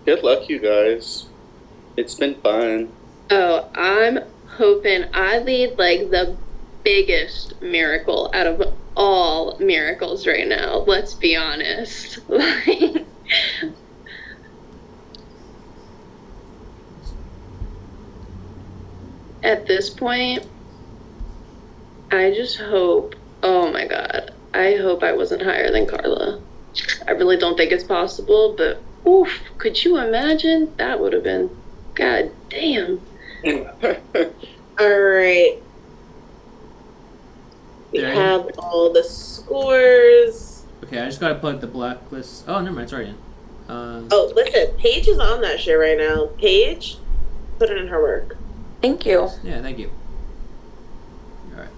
Good luck, you guys. It's been fun. Oh, I'm hoping I lead like the biggest miracle out of all miracles right now. Let's be honest. Like, at this point, I just hope, oh my god, I hope I wasn't higher than Carla. I really don't think it's possible, but oof, could you imagine? That would have been, god damn. All right. We There. have all the scores. Okay, I just gotta plug the blacklist. Oh, never mind, it's already in. Oh, listen, Paige is on that shit right now. Paige, put it in her work. Thank you. Yeah, thank you. Alright.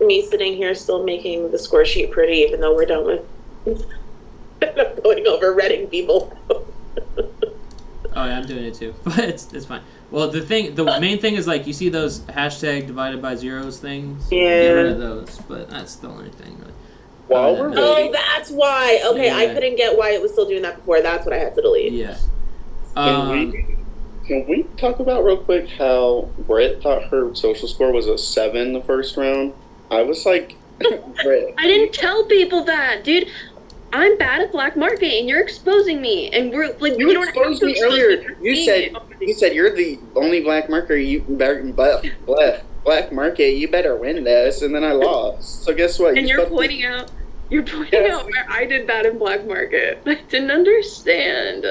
Me sitting here still making the score sheet pretty, even though we're done with. I'm going over Reading people. Oh yeah, I'm doing it too, but it's fine. Well, the main thing is like you see those hashtag divided by zeros things. Get rid Yeah. of those, but that's the only thing. Really. While Other we're than that- Oh, waiting, that's why. Okay, I Yeah. couldn't get why it was still doing that before. That's what I had to delete. Yeah. can we talk about real quick how Britt thought her social score was a 7 the first round? I was like, Britt. I didn't tell people that, dude. I'm bad at black market, and you're exposing me. And we're like, You we don't have exposed to me expose earlier. for You being said it. you said you're the only black marker. Black market. You better win this, and then I lost. So guess what? And you're supposed to- pointing out. You're pointing Yes. out where I did bad in black market. I didn't understand.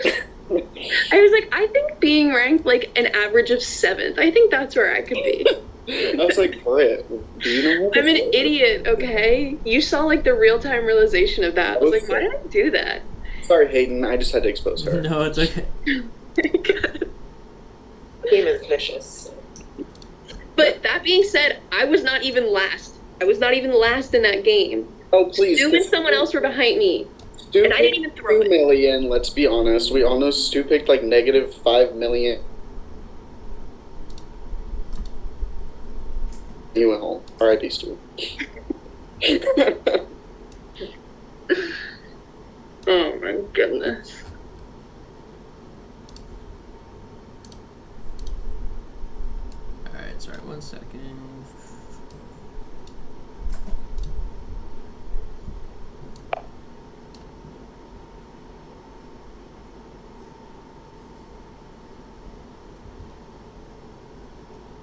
I was like, I think being ranked like an average of 7th. I think that's where I could be. I was like, Britt, do you know what? I'm an this is? idiot, okay? You saw like the real-time realization of that. I was like, why did I do that? Sorry, Hayden. I just had to expose her. No, it's okay. The game is vicious. But that being said, I was not even last. I was not even last in that game. Oh, please. Stu and someone else were behind me. Stu and I didn't even picked throw 2 it. million, let's be honest. We all know Stu picked like negative 5 million. He went home. R.I.P. Stu. Oh my goodness. Alright, sorry, 1 second.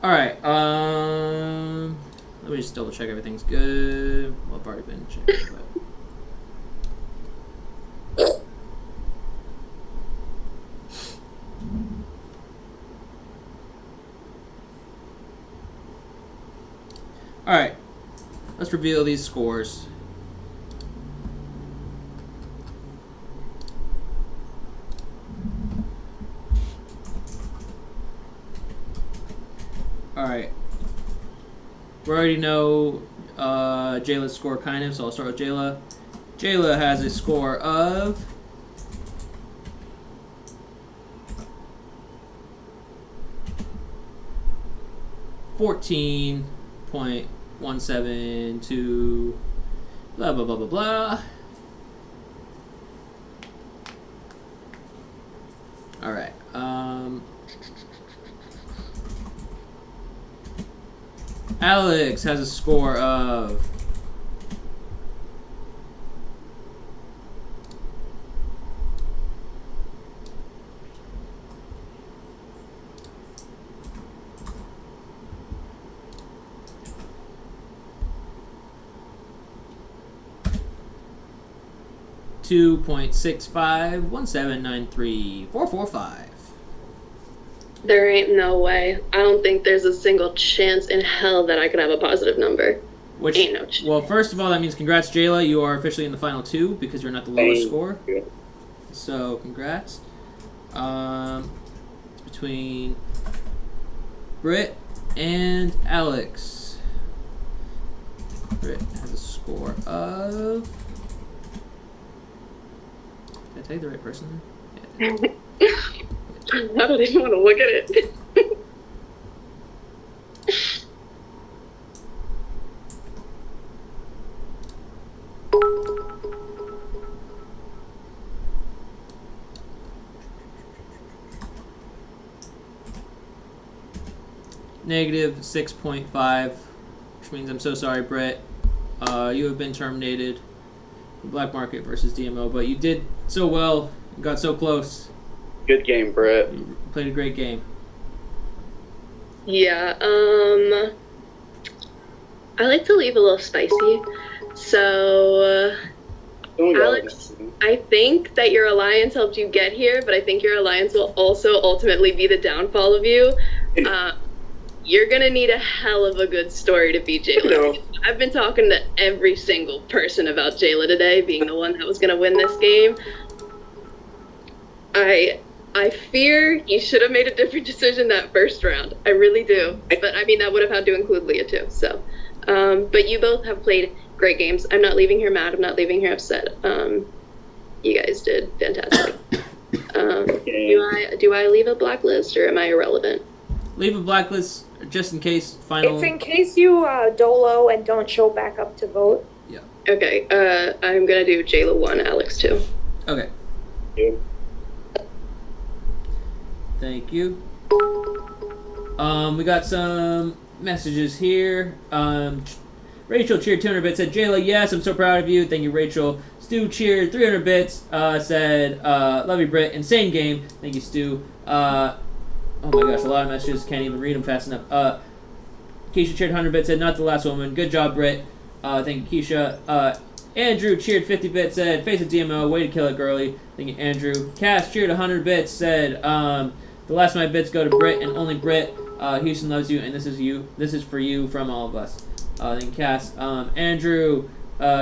Alright, let me just double check everything's good. Well, I've already been checked, but. Alright, let's reveal these scores. All right. We already know Jayla's score kind of, so I'll start with Jayla. Jayla has a score of 14.172 blah blah blah blah blah. All right. Alex has a score of 2.6517934445. There ain't no way. I don't think there's a single chance in hell that I could have a positive number. Which, ain't no chance. Well, first of all, that means congrats, Jayla. You are officially in the final two because you're not the lowest score. So, congrats. It's between Britt and Alex. Britt has a score of... Did I tell you the right person? Yeah. I don't even want to look at it. Negative 6.5, which means I'm so sorry, Brett. You have been terminated. Black Market versus DMO, but you did so well, got so close. Good game, Brett. You played a great game. Yeah, I like to leave a little spicy. So, Alex, I think that your alliance helped you get here, but I think your alliance will also ultimately be the downfall of you. You're gonna need a hell of a good story to beat Jayla. No. I've been talking to every single person about Jayla today, being the one that was gonna win this game. I fear you should have made a different decision that first round. I really do. But I mean, that would have had to include Leah too. So, but you both have played great games. I'm not leaving here mad. I'm not leaving here upset. You guys did fantastic. Do I leave a blacklist or am I irrelevant? Leave a blacklist just in case final. It's in case you dolo and don't show back up to vote. Yeah. Okay. I'm gonna do Jayla 1, Alex 2. Okay. Yeah. Thank you. We got some messages here. Rachel cheered 200 bits, said, Jayla, yes, I'm so proud of you. Thank you, Rachel. Stu cheered 300 bits, said, love you, Britt. Insane game. Thank you, Stu. Oh my gosh, a lot of messages. Can't even read them fast enough. Keisha cheered 100 bits, said, not the last woman. Good job, Britt. Thank you, Keisha. Andrew cheered 50 bits, said, face of DMO, way to kill it, girly. Thank you, Andrew. Cass cheered 100 bits, said, the last of my bits go to Britt and only Britt. Houston loves you, and this is you. This is for you from all of us. Thank you, Cass. Andrew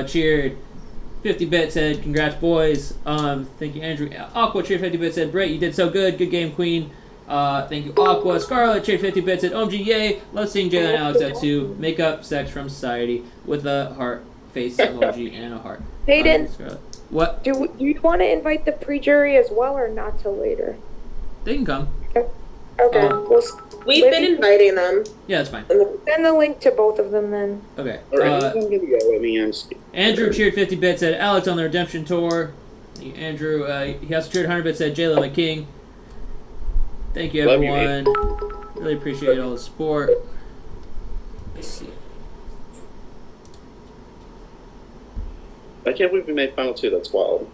cheered 50 bits, said, congrats, boys. Thank you, Andrew. Aqua cheered 50 bits, said, Britt, you did so good. Good game, Queen. Thank you, Aqua. Scarlett cheered 50 bits, said, OMG, yay. Love seeing Jayla and Alex out too. Makeup, sex from society with a heart face emoji and a heart. Hayden, what? do you want to invite the pre-jury as well or not till later? They can come. Okay. We've been inviting them. Yeah, that's fine. Send the link to both of them then. Okay. Alright, let me Andrew cheered 50 bits, said Alex on the redemption tour. Thank you, Andrew. He also cheered 100 bits, said Jayla my king. Thank you, everyone. Really appreciate all the support. Let's see. I can't believe we made final two. That's wild.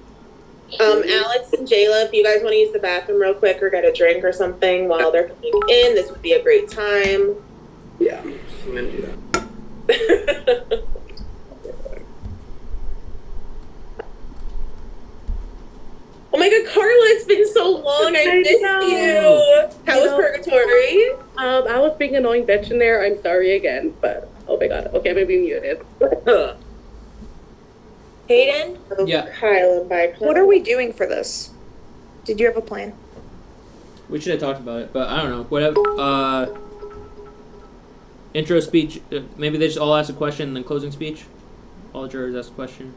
Alex and Jayla, if you guys want to use the bathroom real quick or get a drink or something while they're coming in, this would be a great time. Yeah, I'm gonna do that. Oh my god, Carla, it's been so long. I missed you. How was Purgatory? I was being annoying bitch in there. I'm sorry again, but oh my god. Okay, I'm gonna be muted. Hayden? Yeah. Kyle and Bike. What are we doing for this? Did you have a plan? We should have talked about it, but I don't know. Whatever. intro speech. Maybe they just all ask a question and then closing speech. All the jurors ask a question.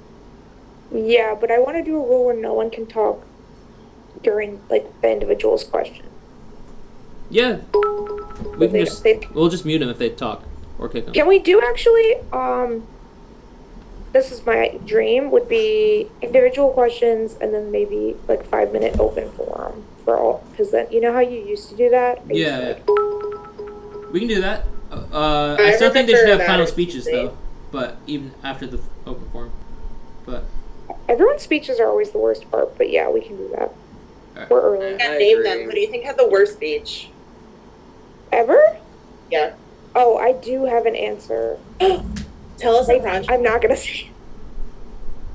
Yeah, but I want to do a rule where no one can talk during like the individual's question. Yeah, we can They- we'll just mute them if they talk or kick them. Can we do actually? This is my dream. Would be individual questions and then maybe like 5-minute open forum for all. Because then you know how you used to do that. I used to, Yeah, like, we can do that. I still think they should have remember final that. speeches though, but even after the open forum. But everyone's speeches are always the worst part. But yeah, we can do that. Alright. We're early. I Name agree. them. Who do you think had the worst speech? Ever? Yeah. Oh, I do have an answer. Tell us a project. I'm not gonna say.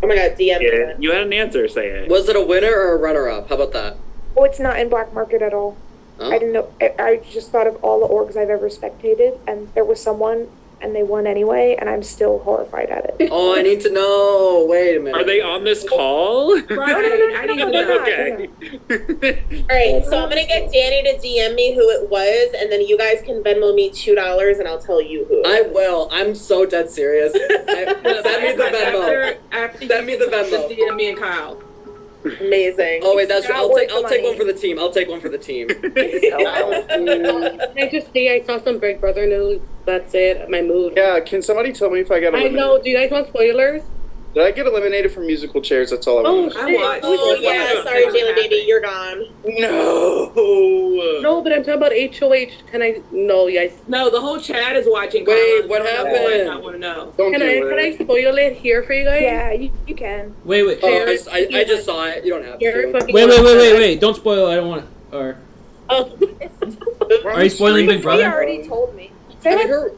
Oh my god, DM me Yeah, that. you had an answer, say it. Was it a winner or a runner-up? How about that? Oh, it's not in black market at all. Oh. I didn't know. I just thought of all the orgs I've ever spectated, and there was someone, and they won anyway, and I'm still horrified at it. Oh, I need to know. Wait a minute. Are they on this call? I need to know. Okay. Alright, so I'm gonna get Danny to DM me who it was, and then you guys can Venmo me $2 and I'll tell you who. I will. I'm so dead serious. Send me the Venmo. After Send me the Venmo. Just DM me and Kyle. Amazing. Oh wait, that's Not I'll worth take the I'll take money. one for the team. I'll take one for the team. Can I just say I saw some Big Brother news? That's it. My mood. Yeah, can somebody tell me if I got I eliminated? know. Do you guys want spoilers? Did I get eliminated from musical chairs? That's all I Oh, want to know. I watched. Oh yeah, sorry Jayla baby, you're gone. No. No, but I'm talking about HOH. Can I? No, yes. No, the whole chat is watching. Wait, Kyle. what I happened? want to know. Don't Can do I it. spoil it here for you guys? Yeah, you can. wait. Oh, I just saw it. You don't have You're to. fucking- Wait! Don't spoil. I don't want. Or Oh. are you spoiling Big He Brother? already told me. I mean, her.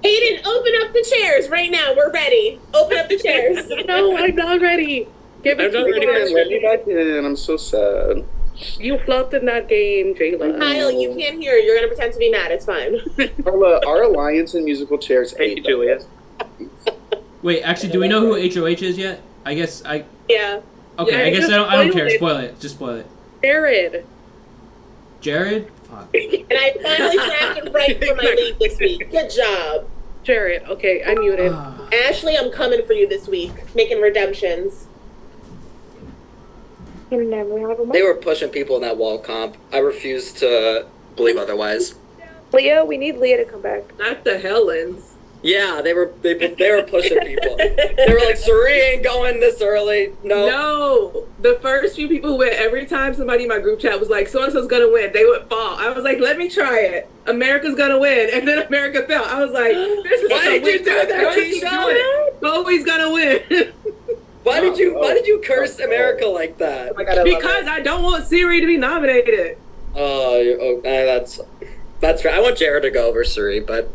Hayden, open up the chairs right now. We're ready. Open up the chairs. No, I'm not ready. Give it I'm to not me. ready Man, let me back in. I'm so sad. You flopped in that game, Jayla. Kyle, you can't hear. You're gonna pretend to be mad. It's fine. Carla, our alliance in musical chairs Thank you, ate Julius. Wait, actually, do we know who HOH is yet? I guess I. Yeah. Okay, Yeah, I guess just I don't spoil care. it. Spoil it. Just spoil it. Jared. Jared. Fuck. And I finally drafted right for my league this week. Good job. Jared. Okay, I'm muted. Ah. Ashley, I'm coming for you this week. Making redemptions. You never have a They were pushing people in that wall comp. I refuse to believe otherwise. Leah, we need Leah to come back. Not the Helens. Yeah, they were pushing people. They were like, Suri ain't going this early. No. No, the first few people who went, every time somebody in my group chat was like, so and so's gonna win, they would fall. I was like, let me try it. America's gonna win. And then America fell. I was like, this is Why a did you weak do that, Why did you Keisha? do it? Bowie gonna win. Why did you curse America like that? Oh my god, I love Because it. I don't want Siri to be nominated. That's fair. I want Jared to go over Suri, but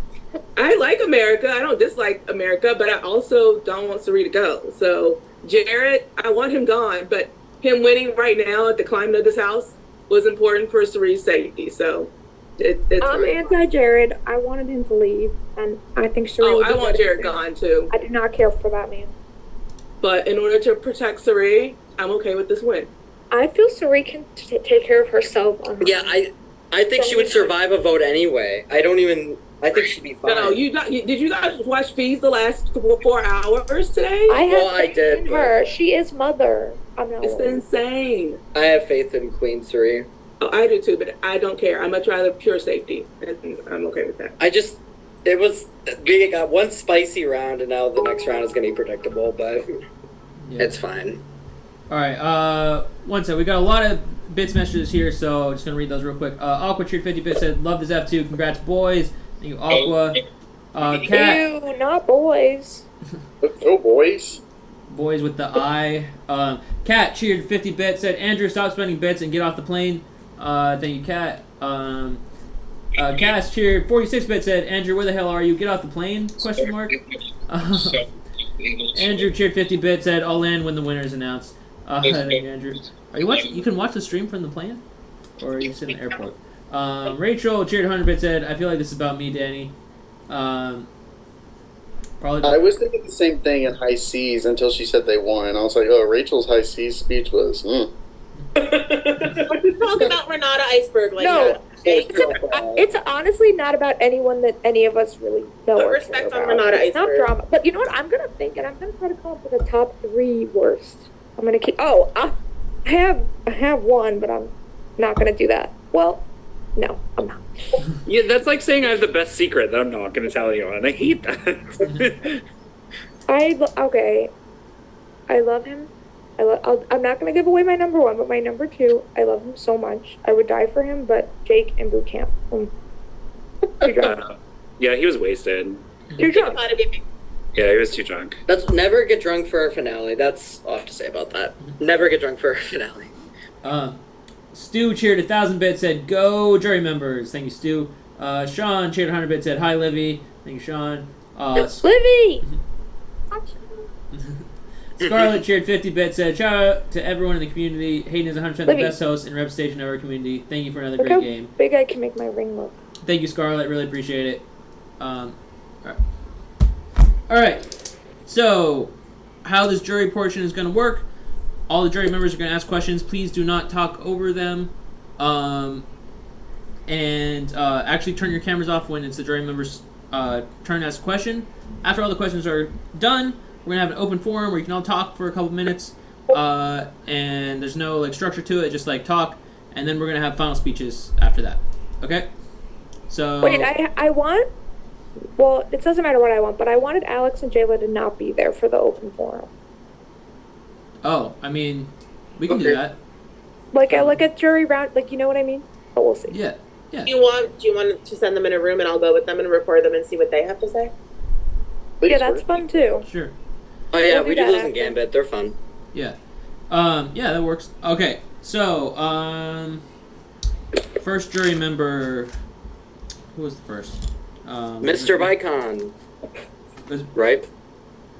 I like America. I don't dislike America, but I also don't want Siri to go. So Jared, I want him gone, but him winning right now at the climate of this house was important for Siri's safety. So it's I'm fine. anti-Jared. I wanted him to leave, and I think Sheree Oh, would I be want better Jared for him. gone too. I do not care for that man. But in order to protect Siri, I'm okay with this win. I feel Sheree can take care of herself. On her yeah, own. I think she would survive a vote anyway. I think she'd be fine. No, did you guys watch Fees the last 4 hours today? I have Well, I faith did, in but- her. She is mother. I'm not. It's worried. insane. I have faith in Queen Suri. Oh, I do too, but I don't care. I'd much rather pure safety. And I'm okay with that. We got one spicy round, and now the next round is going to be predictable, but Yeah. it's fine. All right. One sec. We got a lot of bits messages here, so I'm just gonna read those real quick. Aqua Cheered 50 bits said, "Love this F2. Congrats, boys." Thank you, Aqua. Cat. Ew, not boys. Oh, boys. Boys with the I. Cat cheered 50 bits, said, "Andrew, stop spending bits and get off the plane." Thank you, Cat. Cass cheered 46 bits, said, "Andrew, where the hell are you? Get off the plane?" Question mark. Andrew cheered 50 bits, said, "I'll land when the winner is announced." Thank you, Andrew. Are you watching? You can watch the stream from the plane, or are you just in the airport? Rachel cheered 100 bits, said, "I feel like this is about me, Danny." Probably. I was thinking the same thing in High Seas until she said they won. I was like, oh, Rachel's High Seas speech was, Talk about Renata Iceberg like No. that. Okay? It's honestly not about anyone that any of us really know Put or respect care on about. Renata It's not Iceberg. drama. But you know what? I'm gonna think, and I'm gonna try to come up with a top 3 worst. I'm gonna keep. I have one, but I'm not gonna do that. Well, no, I'm not. Yeah, that's like saying I have the best secret that I'm not going to tell you, and I hate that. Okay. I love him. I'm not gonna give away my number 1, but my number 2. I love him so much. I would die for him. But Jake in boot camp. Too drunk. Yeah, he was wasted. Too drunk. Yeah, he was too drunk. That's never get drunk for a finale. That's all I have to say about that. Never get drunk for a finale. Stu cheered 1,000 bits, said, "Go jury members." Thank you, Stu. Sean cheered 100 bits, said, "Hi, Livy." Thank you, Sean. Livy! Scarlett cheered 50 bits, said, "Shout out to everyone in the community. Hayden is 100% the Livy. best host and representation of our community. Thank you for another Look great how game." big I can make my ring look. Thank you, Scarlett. Really appreciate it. All right. So, how this jury portion is going to work? All the jury members are going to ask questions. Please do not talk over them. Actually turn your cameras off when it's the jury members' turn to ask a question. After all the questions are done, we're going to have an open forum where you can all talk for a couple minutes. And there's no structure to it, just talk. And then we're going to have final speeches after that. Okay? So Wait, I want. Well, it doesn't matter what I want, but I wanted Alex and Jayla to not be there for the open forum. Oh, I mean, we can do that. Like a jury round, you know what I mean? But we'll see. Yeah. Do you want to send them in a room and I'll go with them and record them and see what they have to say? Yeah, that's fun too. Sure. Oh yeah, We'll we do do that those in after. Gambit. They're fun. Yeah. Yeah, that works. Okay, so, first jury member. Who was the first? Mr. Vicon. Right?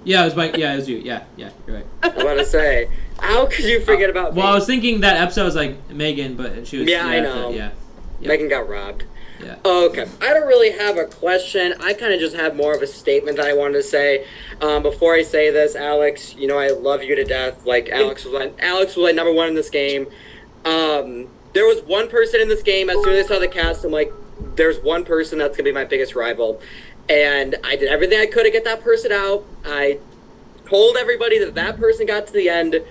Yeah, it was you. Yeah, you're right. I'm about to say, how could you forget about me? Well, I was thinking that episode was Megan, but she was. Yeah, I know. Yeah. Megan got robbed. Yeah. Okay. I don't really have a question. I kind of just have more of a statement that I wanted to say. Before I say this, Alex, I love you to death. Alex was my number 1 in this game. There was one person in this game, as soon as I saw the cast, I'm like, there's one person that's going to be my biggest rival. And I did everything I could to get that person out. I told everybody that person got to the end,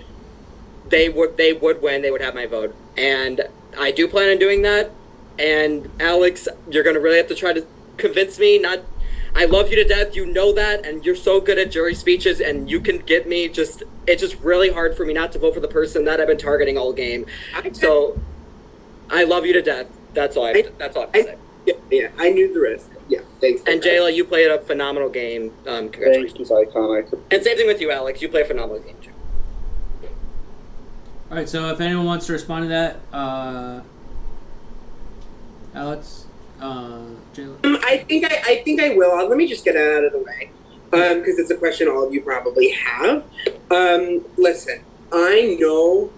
they would win. They would have my vote. And I do plan on doing that. And Alex, you're going to really have to try to convince me. I love you to death. You know that. And you're so good at jury speeches. And you can get me it's just really hard for me not to vote for the person that I've been targeting all game. So I love you to death. That's all I have to say. Yeah, I knew the risk. Yeah, thanks. And Jayla, you played a phenomenal game. Congratulations. Thank you, Icon. And same thing with you, Alex. You play a phenomenal game too. All right, so if anyone wants to respond to that, Alex, Jayla. I think I will. Let me just get it out of the way, because it's a question all of you probably have. Listen, I know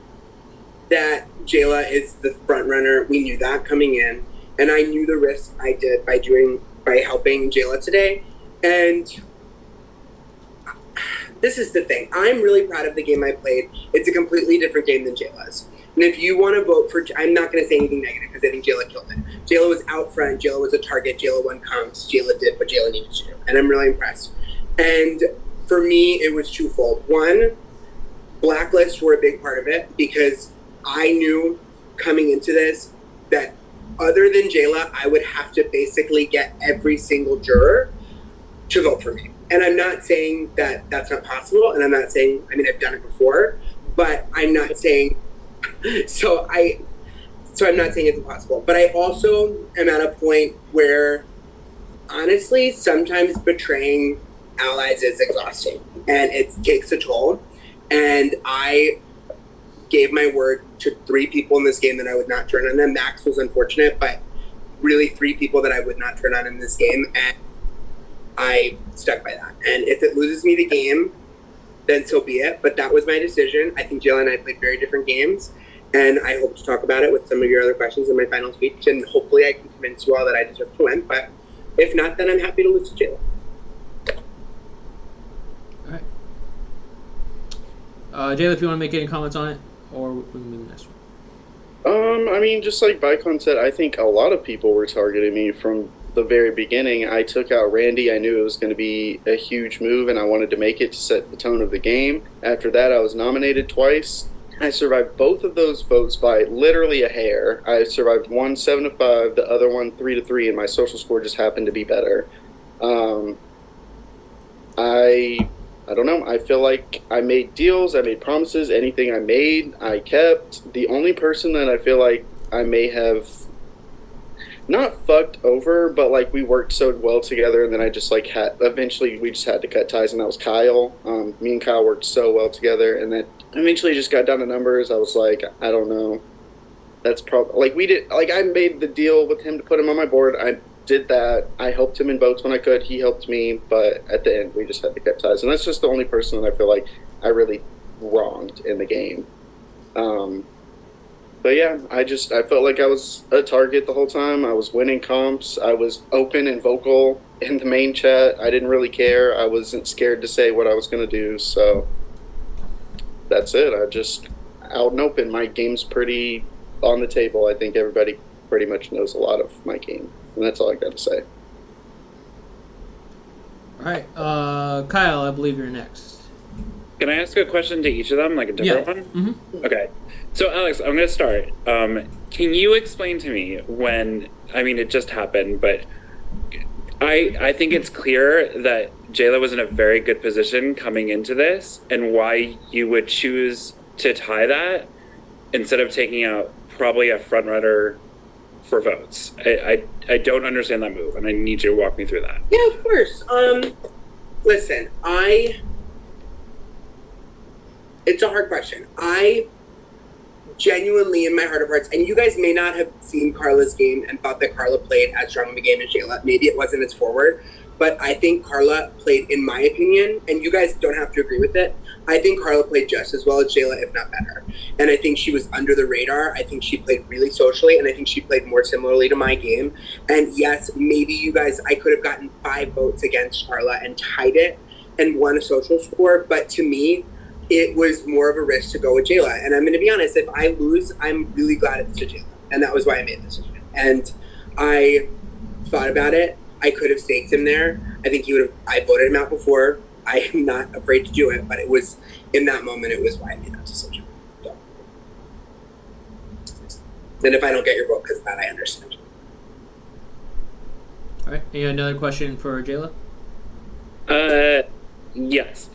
that Jayla is the front runner. We knew that coming in, and I knew the risk I did by helping Jayla today. And this is the thing. I'm really proud of the game I played. It's a completely different game than Jayla's. And if you want to vote for, I'm not going to say anything negative because I think Jayla killed it. Jayla was out front. Jayla was a target. Jayla won comps. Jayla did what Jayla needed to do. And I'm really impressed. And for me, it was twofold. One, blacklists were a big part of it because I knew coming into this that other than Jayla, I would have to basically get every single juror to vote for me. And I'm not saying that that's not possible. And I'm not saying, I've done it before, but I'm not saying, so I'm not saying it's impossible. But I also am at a point where, honestly, sometimes betraying allies is exhausting and it takes a toll. And I gave my word to 3 people in this game that I would not turn on them. Max was unfortunate, but really 3 people that I would not turn on in this game. And I stuck by that. And if it loses me the game, then so be it. But that was my decision. I think Jill and I played very different games. And I hope to talk about it with some of your other questions in my final speech. And hopefully I can convince you all that I deserve to win. But if not, then I'm happy to lose to Jill. All right. Jayla, if you want to make any comments on it, or we can move the next one. I mean, just like Vicon said, I think a lot of people were targeting me from the very beginning. I took out Randy. I knew it was going to be a huge move, and I wanted to make it to set the tone of the game. After that, I was nominated twice. I survived both of those votes by literally a hair. I survived one 7-5, the other one 3-3, and my social score just happened to be better. I don't know. I feel like I made deals, I made promises, anything I made, I kept. The only person that I feel like I may have not fucked over, but like we worked so well together, and then I just like eventually we just had to cut ties, and that was Kyle. Me and Kyle worked so well together, and then eventually just got down to numbers. I was like, I don't know. That's probably like we did. Like I made the deal with him to put him on my board. I did that. I helped him in votes when I could. He helped me, but at the end, we just had to cut ties. And that's just the only person that I feel like I really wronged in the game. But yeah, I felt like I was a target the whole time. I was winning comps. I was open and vocal in the main chat. I didn't really care. I wasn't scared to say what I was going to do. So that's it. I just out and open. My game's pretty on the table. I think everybody pretty much knows a lot of my game. And that's all I got to say. All right, Kyle, I believe you're next. Can I ask a question to each of them, like a different one? Mm-hmm. Okay. So, Alex, I'm going to start. Can you explain to me when, I mean, it just happened, but I think it's clear that Jayla was in a very good position coming into this, and why you would choose to tie that instead of taking out probably a front runner for votes. I don't understand that move, and I need you to walk me through that. Yeah, of course. Listen, it's a hard question. I genuinely, in my heart of hearts, and you guys may not have seen Carla's game and thought that Carla played as strong of a game as Jayla. Maybe it wasn't as forward, but I think Carla played, in my opinion, and you guys don't have to agree with it, I think Carla played just as well as Jayla, if not better. And I think she was under the radar. I think she played really socially, and I think she played more similarly to my game. And yes, maybe you guys, I could have gotten 5 votes against Carla and tied it and won a social score, but to me, it was more of a risk to go with Jayla. And I'm going to be honest, if I lose, I'm really glad it's to Jayla. And that was why I made this decision. And I thought about it. I could have staked him there. I think he would have, I voted him out before. I am not afraid to do it, but it was, in that moment, it was why I made that decision. So. Then if I don't get your vote because of that, I understand. All right, you got another question for Jayla? Yes.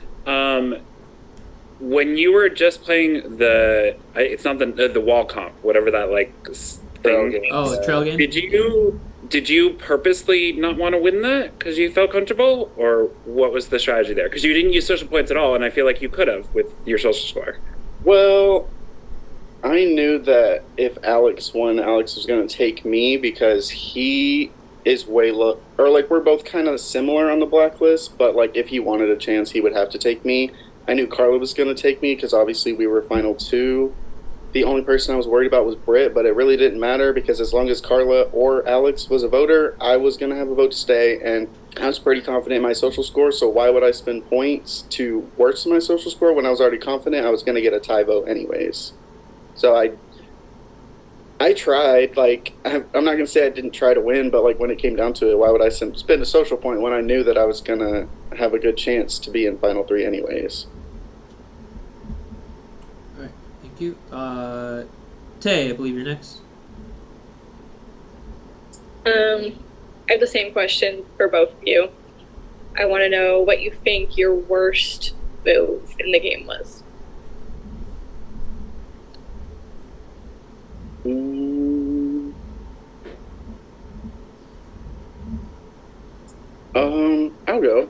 When you were just playing it's not the wall comp, whatever that like thing. Oh, trail game. Did you purposely not want to win that because you felt comfortable, or what was the strategy there? Because you didn't use social points at all, and I feel like you could have with your social score. Well, I knew that if Alex won, Alex was going to take me because he is way low, or like we're both kind of similar on the blacklist, but like if he wanted a chance, he would have to take me. I knew Carla was going to take me because obviously we were final 2. The only person I was worried about was Britt, but it really didn't matter because as long as Carla or Alex was a voter, I was going to have a vote to stay, and I was pretty confident in my social score, so why would I spend points to worsen my social score when I was already confident I was going to get a tie vote anyways? So I tried, like, I'm not going to say I didn't try to win, but like when it came down to it, why would I spend a social point when I knew that I was going to have a good chance to be in final 3 anyways? Thank you. Tay, I believe you're next. I have the same question for both of you. I want to know what you think your worst move in the game was. I'll go.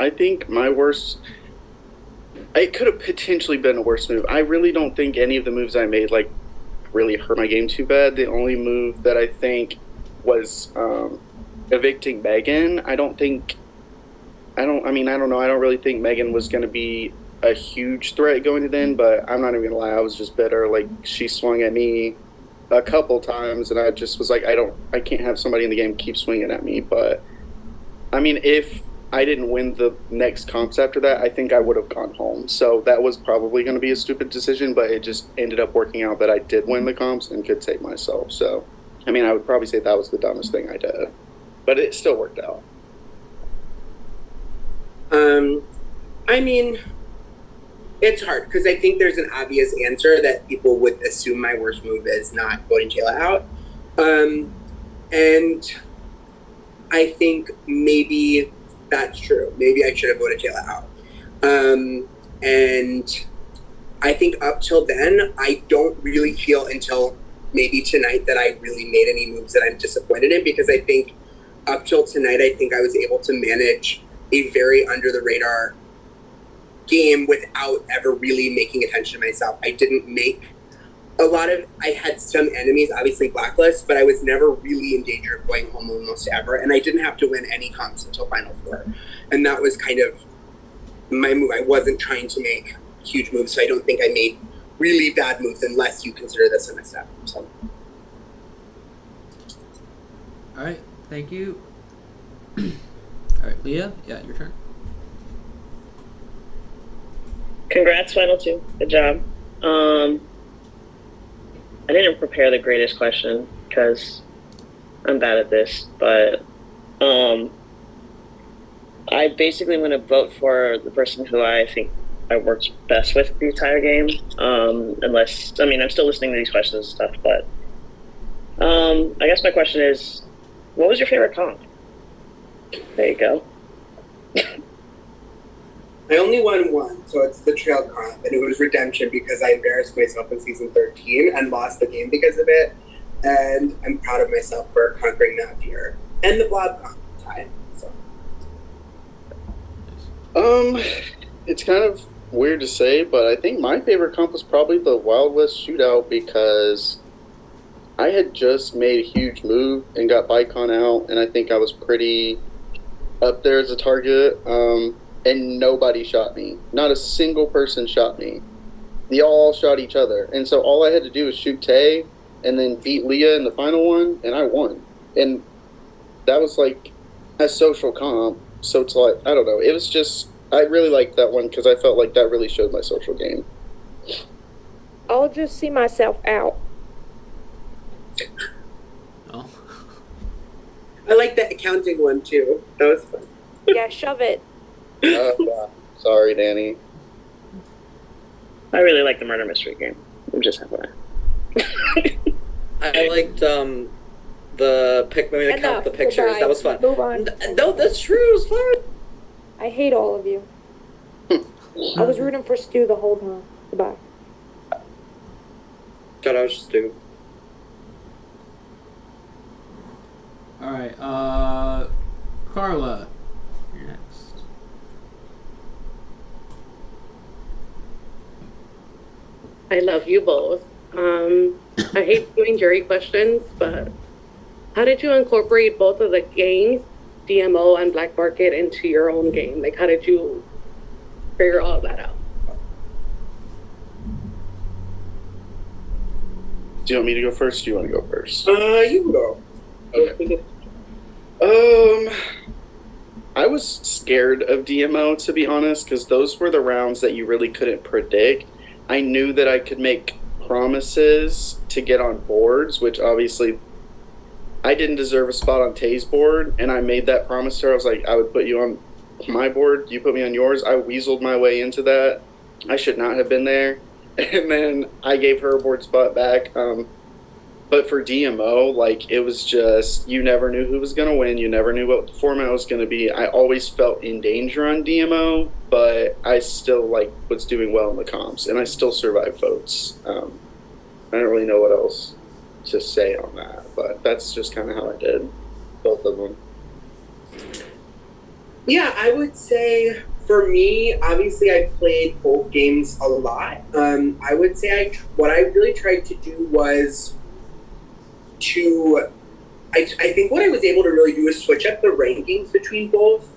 I think my worst... It could have potentially been a worse move. I really don't think any of the moves I made, like, really hurt my game too bad. The only move that I think was evicting Megan. I don't know. I don't really think Megan was going to be a huge threat going to the end, but I'm not even going to lie. I was just bitter. Like, she swung at me a couple times, and I just was like, I can't have somebody in the game keep swinging at me. But, I mean, if I didn't win the next comps after that, I think I would have gone home. So that was probably going to be a stupid decision, but it just ended up working out that I did win the comps and could take myself. So, I mean, I would probably say that was the dumbest thing I did, but it still worked out. I mean, it's hard because I think there's an obvious answer that people would assume my worst move is not voting Jayla out. And I think maybe that's true. Maybe I should have voted Jayla out. And I think up till then, I don't really feel until maybe tonight that I really made any moves that I'm disappointed in, because I think up till tonight, I think I was able to manage a very under the radar game without ever really making attention to myself. I didn't make I had some enemies, obviously Blacklist, but I was never really in danger of going home almost ever. And I didn't have to win any comps until Final Four. And that was kind of my move. I wasn't trying to make huge moves, so I don't think I made really bad moves unless you consider this a misstep. So. All right, thank you. All right, Leah, yeah, your turn. Congrats, Final Two. Good job. I didn't prepare the greatest question because I'm bad at this, but I basically am going to vote for the person who I think I worked best with the entire game. Unless, I mean, I'm still listening to these questions and stuff, but I guess my question is, what was your favorite comp? There you go. I only won one, so it's the trail comp, and it was redemption because I embarrassed myself in season 13 and lost the game because of it, and I'm proud of myself for conquering that fear. And the blob comp tie. So. It's kind of weird to say, but I think my favorite comp was probably the Wild West shootout because I had just made a huge move and got Bicon out, and I think I was pretty up there as a target. And nobody shot me. Not a single person shot me. They all shot each other. And so all I had to do was shoot Tay and then beat Leah in the final one, and I won. And that was like a social comp. So it's like, I don't know. It was just, I really liked that one because I felt like that really showed my social game. I'll just see myself out. Oh. I like the accounting one too. That was fun. Yeah, shove it. Sorry, Danny. I really like the murder mystery game. I'm just having it. I liked the pick me to count the pictures. Goodbye. That was fun. Move on. No, that's true. It was fun. I hate all of you. I was rooting for Stu the whole time. Goodbye. Shout out Stu. All right, Carla, you're next. I love you both. I hate doing jury questions, but how did you incorporate both of the games, DMO and Black Market, into your own game? Like, how did you figure all that out? Do you want me to go first? Or do you want to go first? You can go. Okay. I was scared of DMO, to be honest, because those were the rounds that you really couldn't predict. I knew that I could make promises to get on boards, which obviously I didn't deserve a spot on Tay's board, and I made that promise to her. I was like, I would put you on my board, you put me on yours. I weaseled my way into that. I should not have been there. And then I gave her a board spot back. But for DMO, like, it was just, you never knew who was going to win. You never knew what the format was going to be. I always felt in danger on DMO, but I still, like, was doing well in the comps, and I still survived votes. I don't really know what else to say on that, but that's just kind of how I did both of them. Yeah, I would say for me, obviously I played both games a lot. I would say what I really tried to do was I think what I was able to really do is switch up the rankings between both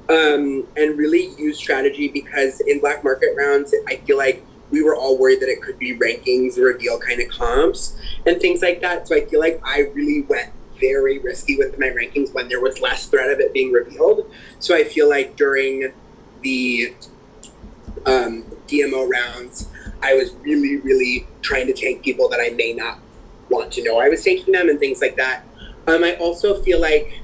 and really use strategy, because in Black Market rounds, I feel like we were all worried that it could be rankings reveal kind of comps and things like that. So I feel like I really went very risky with my rankings when there was less threat of it being revealed. So I feel like during the DMO rounds, I was really, really trying to tank people that I may not want to know I was taking them and things like that. I also feel like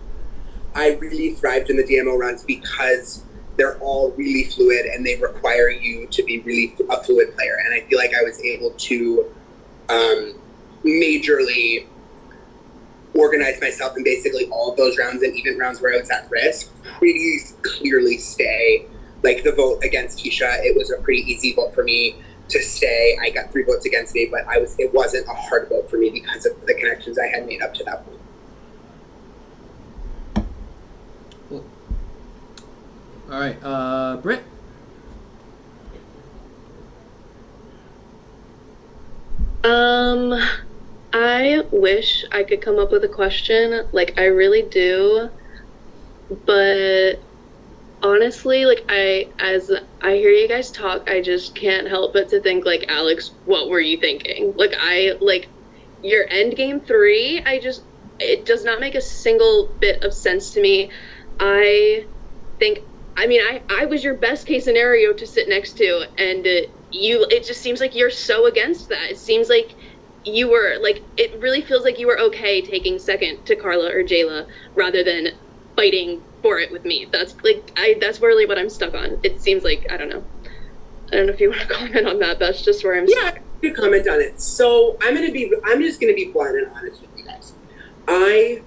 I really thrived in the DMO rounds because they're all really fluid and they require you to be really a fluid player. And I feel like I was able to majorly organize myself in basically all of those rounds, and even rounds where I was at risk, pretty clearly stay. Like the vote against Keisha, it was a pretty easy vote for me to stay. I got 3 votes against me, but it wasn't a hard vote for me because of the connections I had made up to that point. All right, Britt. I wish I could come up with a question. Like, I really do. But honestly, like, as I hear you guys talk, I just can't help but to think, like, Alex, what were you thinking? Like, your endgame 3, it does not make a single bit of sense to me. I was your best case scenario to sit next to, and it just seems like you're so against that. It seems like you were, like, it really feels like you were okay taking second to Carla or Jayla rather than fighting for it with me. That's really what I'm stuck on. It seems like, I don't know if you want to comment on that. That's just where I'm stuck. Yeah, I could comment on it. So I'm just gonna be blunt and honest with you guys. I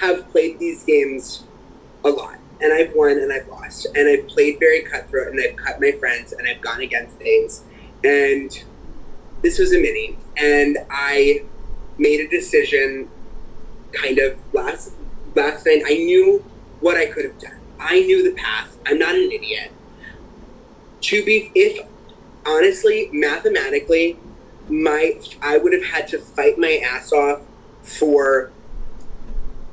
have played these games a lot, and I've won and I've lost, and I've played very cutthroat, and I've cut my friends, and I've gone against things, and this was a mini, and I made a decision kind of last night. I knew what I could have done. I knew the path. I'm not an idiot. If honestly, mathematically, I would have had to fight my ass off for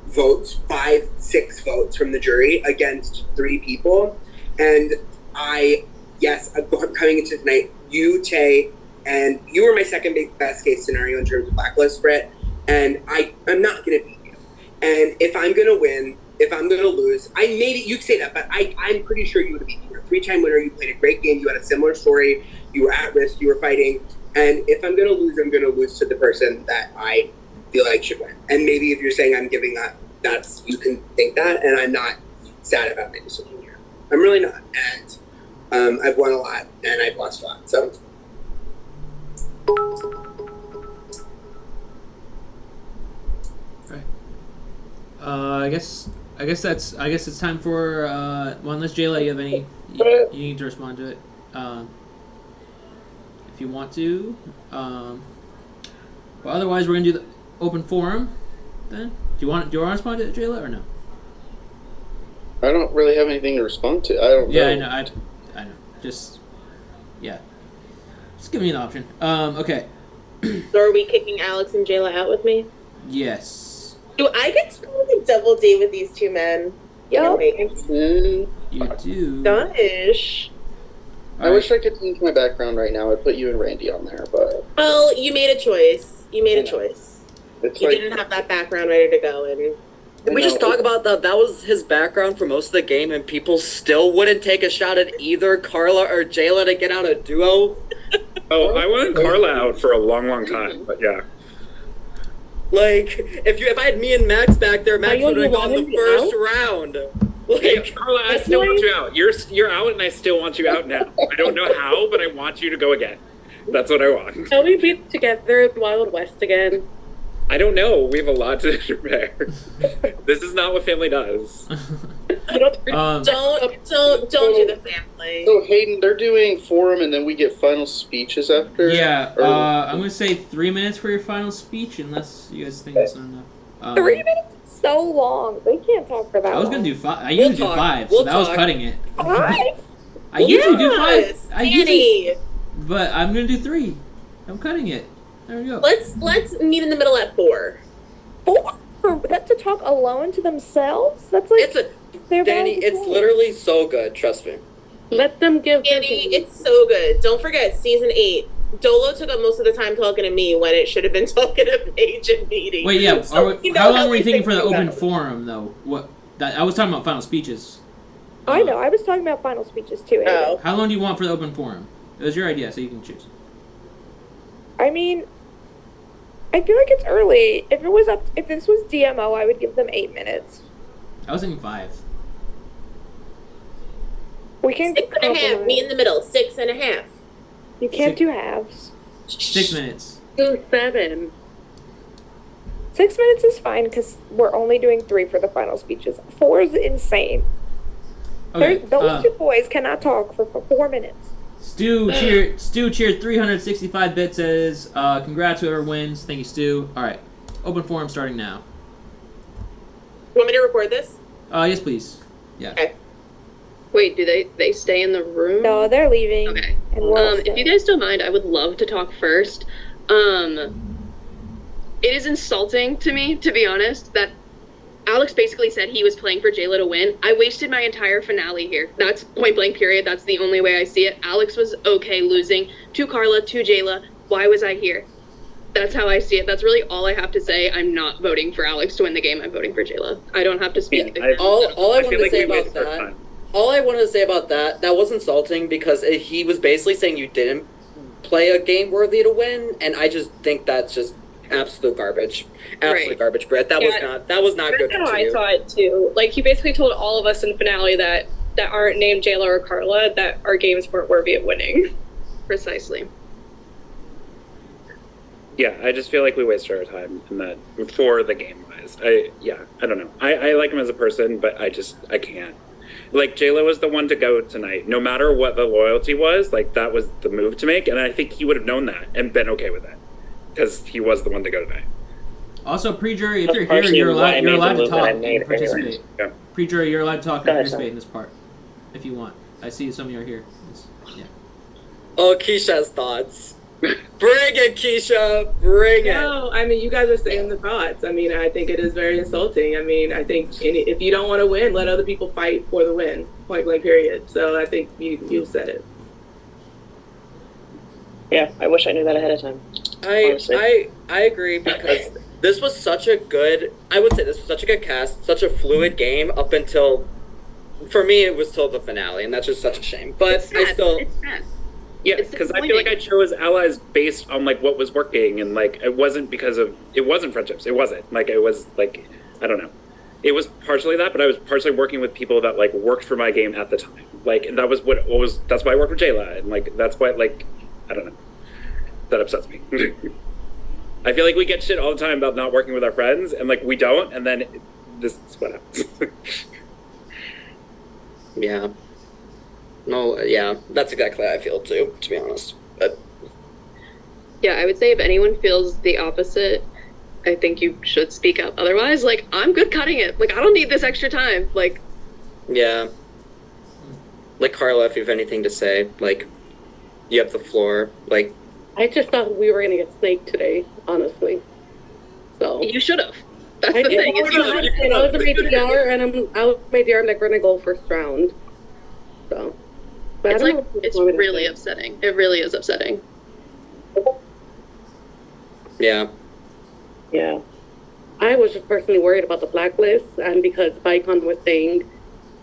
votes, 5, 6 votes from the jury against 3 people. And I'm coming into tonight, you, Tay, and you were my second best case scenario in terms of blacklist, Britt, and I'm not going to beat you. And if I'm going to win, if I'm going to lose, you could say that, but I'm pretty sure you would have beat me. You're a 3-time winner, you played a great game, you had a similar story, you were at risk, you were fighting, and if I'm going to lose, I'm going to lose to the person that I feel like should win. And maybe if you're saying I'm giving up, you can think that, and I'm not sad about my decision here. I'm really not. And I've won a lot, and I've lost a lot, so... I guess it's time for unless Jayla, you have any, you need to respond to it. If you want to, but otherwise we're gonna do the open forum. Then do you want to respond to it, Jayla, or no? I don't really have anything to respond to. I don't know. Yeah, I know. Just give me an option. Okay. So are we kicking Alex and Jayla out with me? Yes. Do I get to go like double date with these 2 men? Yup. You do. Gosh. I wish I could change my background right now. I'd put you and Randy on there, but... Well, you made a choice. You It's didn't have that background ready to go, and... Can we just talk about that? That was his background for most of the game, and people still wouldn't take a shot at either Carla or Jayla to get out a duo? Oh, I wanted Carla out for a long, long time, but yeah. Like, if I had me and Max back there, Max would have gone the first round. Like, Carla, I still want you out. You're out, and I still want you out now. I don't know how, but I want you to go again. That's what I want. Shall we be together in Wild West again? I don't know. We have a lot to prepare. This is not what family does. Don't do the family. So Hayden, they're doing forum, and then we get final speeches after. Yeah. I'm gonna say 3 minutes for your final speech, unless you guys think that's not enough. 3 minutes is so long. They can't talk for that. I was gonna do 5. I usually do 5, so that was cutting it. 5? I usually do 5. Danny. But I'm gonna do 3. I'm cutting it. There we go. Let's meet in the middle at 4. 4 for that to talk alone to themselves? That's like Danny, it's literally so good. Trust me. Let them give. Danny, it's so good. Don't forget season 8. Dolo took up most of the time talking to me when it should have been talking to Paige and meeting. Wait, yeah. So we know how long were you we thinking for the think open about it. forum, though? I was talking about final speeches. I know. I was talking about final speeches too. Oh. How long do you want for the open forum? It was your idea, so you can choose. I mean, I feel like it's early. If this was DMO, I would give them 8 minutes. I was thinking 5. We can 6.5. Me in the middle. 6.5. You can't do halves. 6 minutes. Do 7. 6 minutes is fine because we're only doing 3 for the final speeches. 4 is insane. Okay. Those 2 boys cannot talk for 4 minutes. Stu cheered 365 bits, says, congrats whoever wins. Thank you, Stu. Alright. Open forum starting now. You want me to record this? Yes, please. Yeah. Okay. Wait, do they stay in the room? No, they're leaving. Okay. And we're If you guys don't mind, I would love to talk first. It is insulting to me, to be honest, that Alex basically said he was playing for Jayla to win. I wasted my entire finale here. That's point blank period. That's the only way I see it. Alex was okay losing to Carla, to Jayla. Why was I here? That's how I see it. That's really all I have to say. I'm not voting for Alex to win the game. I'm voting for Jayla. I don't have to speak. All I wanted feel to like say we about wasted our that. time. All I wanted to say about that was insulting because he was basically saying you didn't play a game worthy to win, and I just think that's just absolute garbage. Absolute Right. garbage, Brett. That was not good That's how to I you. saw it too. Like, he basically told all of us in finale that aren't named Jayla or Carla that our games weren't worthy of winning. Precisely. Yeah, I just feel like we wasted our time in that for the game wise. I don't know. I like him as a person, but I can't. Like, Jayla was the one to go tonight. No matter what the loyalty was, like, that was the move to make, and I think he would have known that and been okay with it because he was the one to go tonight. Also, pre-jury, if you're here, partially you're why I allowed made the to move that talk I and made participate. anyway. Yeah. Pre-jury, you're allowed to talk and Go ahead, participate Sam. in this part if you want. I see some of you are here. Yeah. Oh, Keisha has thoughts. Bring it, Keisha. Bring it. No, I mean, you guys are saying the thoughts. I mean, I think it is very insulting. I mean, I think if you don't want to win, let other people fight for the win. Point blank, period. So I think you said it. Yeah, I wish I knew that ahead of time. I agree because this was such a good, I would say this was such a good cast, such a fluid game up until, for me, it was till the finale, and that's just such a shame. But It's sad. I still, It's sad. Yeah, It's because I feel like I chose allies based on like what was working, and like it wasn't friendships. It wasn't like it was like I don't know. It was partially that, but I was partially working with people that like worked for my game at the time. Like that was what was. That's why I worked with Jayla, and like that's why like I don't know. That upsets me. I feel like we get shit all the time about not working with our friends, and like we don't, and then this is what happens. yeah. No, yeah, that's exactly how I feel too, to be honest. But Yeah, I would say if anyone feels the opposite, I think you should speak up. Otherwise, like, I'm good cutting it. Like, I don't need this extra time. Like, yeah. Like, Carla, if you have anything to say, like, you have the floor. Like, I just thought we were gonna get snaked today, honestly. So you should have. That's I the did. thing. Is you should've. I was a DR, and I was a DR, like, we're gonna go first round. So, but I It's don't like, know if it's you want me to really say. upsetting. It really is upsetting. yeah. Yeah. I was just personally worried about the blacklist, and because Bicon was saying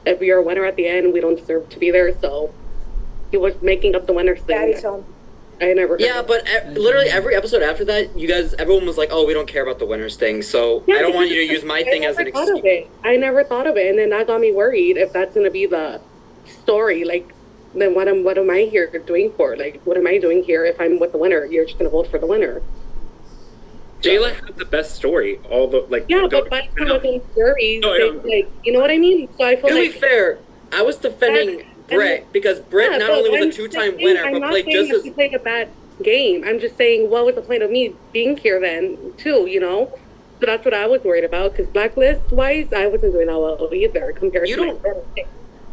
if we are a winner at the end, we don't deserve to be there, so he was making up the winners thing. Daddy's home. I never heard Yeah, of but literally every episode after that, everyone was like, oh, we don't care about the winners thing, so Yeah, I don't want you to because use my I thing as an never thought excuse. of it. I never thought of it, and then that got me worried if that's gonna be the story. Like, then what am I here doing for? Like, what am I doing here if I'm with the winner? You're just gonna vote for the winner. Jayla had the best story. All the like. Yeah, don't- but Bicon was in jury, No, I saying, know. like, you know what I mean? So I feel To be like fair, I was defending Brett because Brett not but only was a I'm two-time saying- winner, I'm but not played saying just that as he played a bad game. I'm just saying, what was the point of me being here then, too? You know, so that's what I was worried about. Because blacklist wise, I wasn't doing that well either compared You to my don't- brother.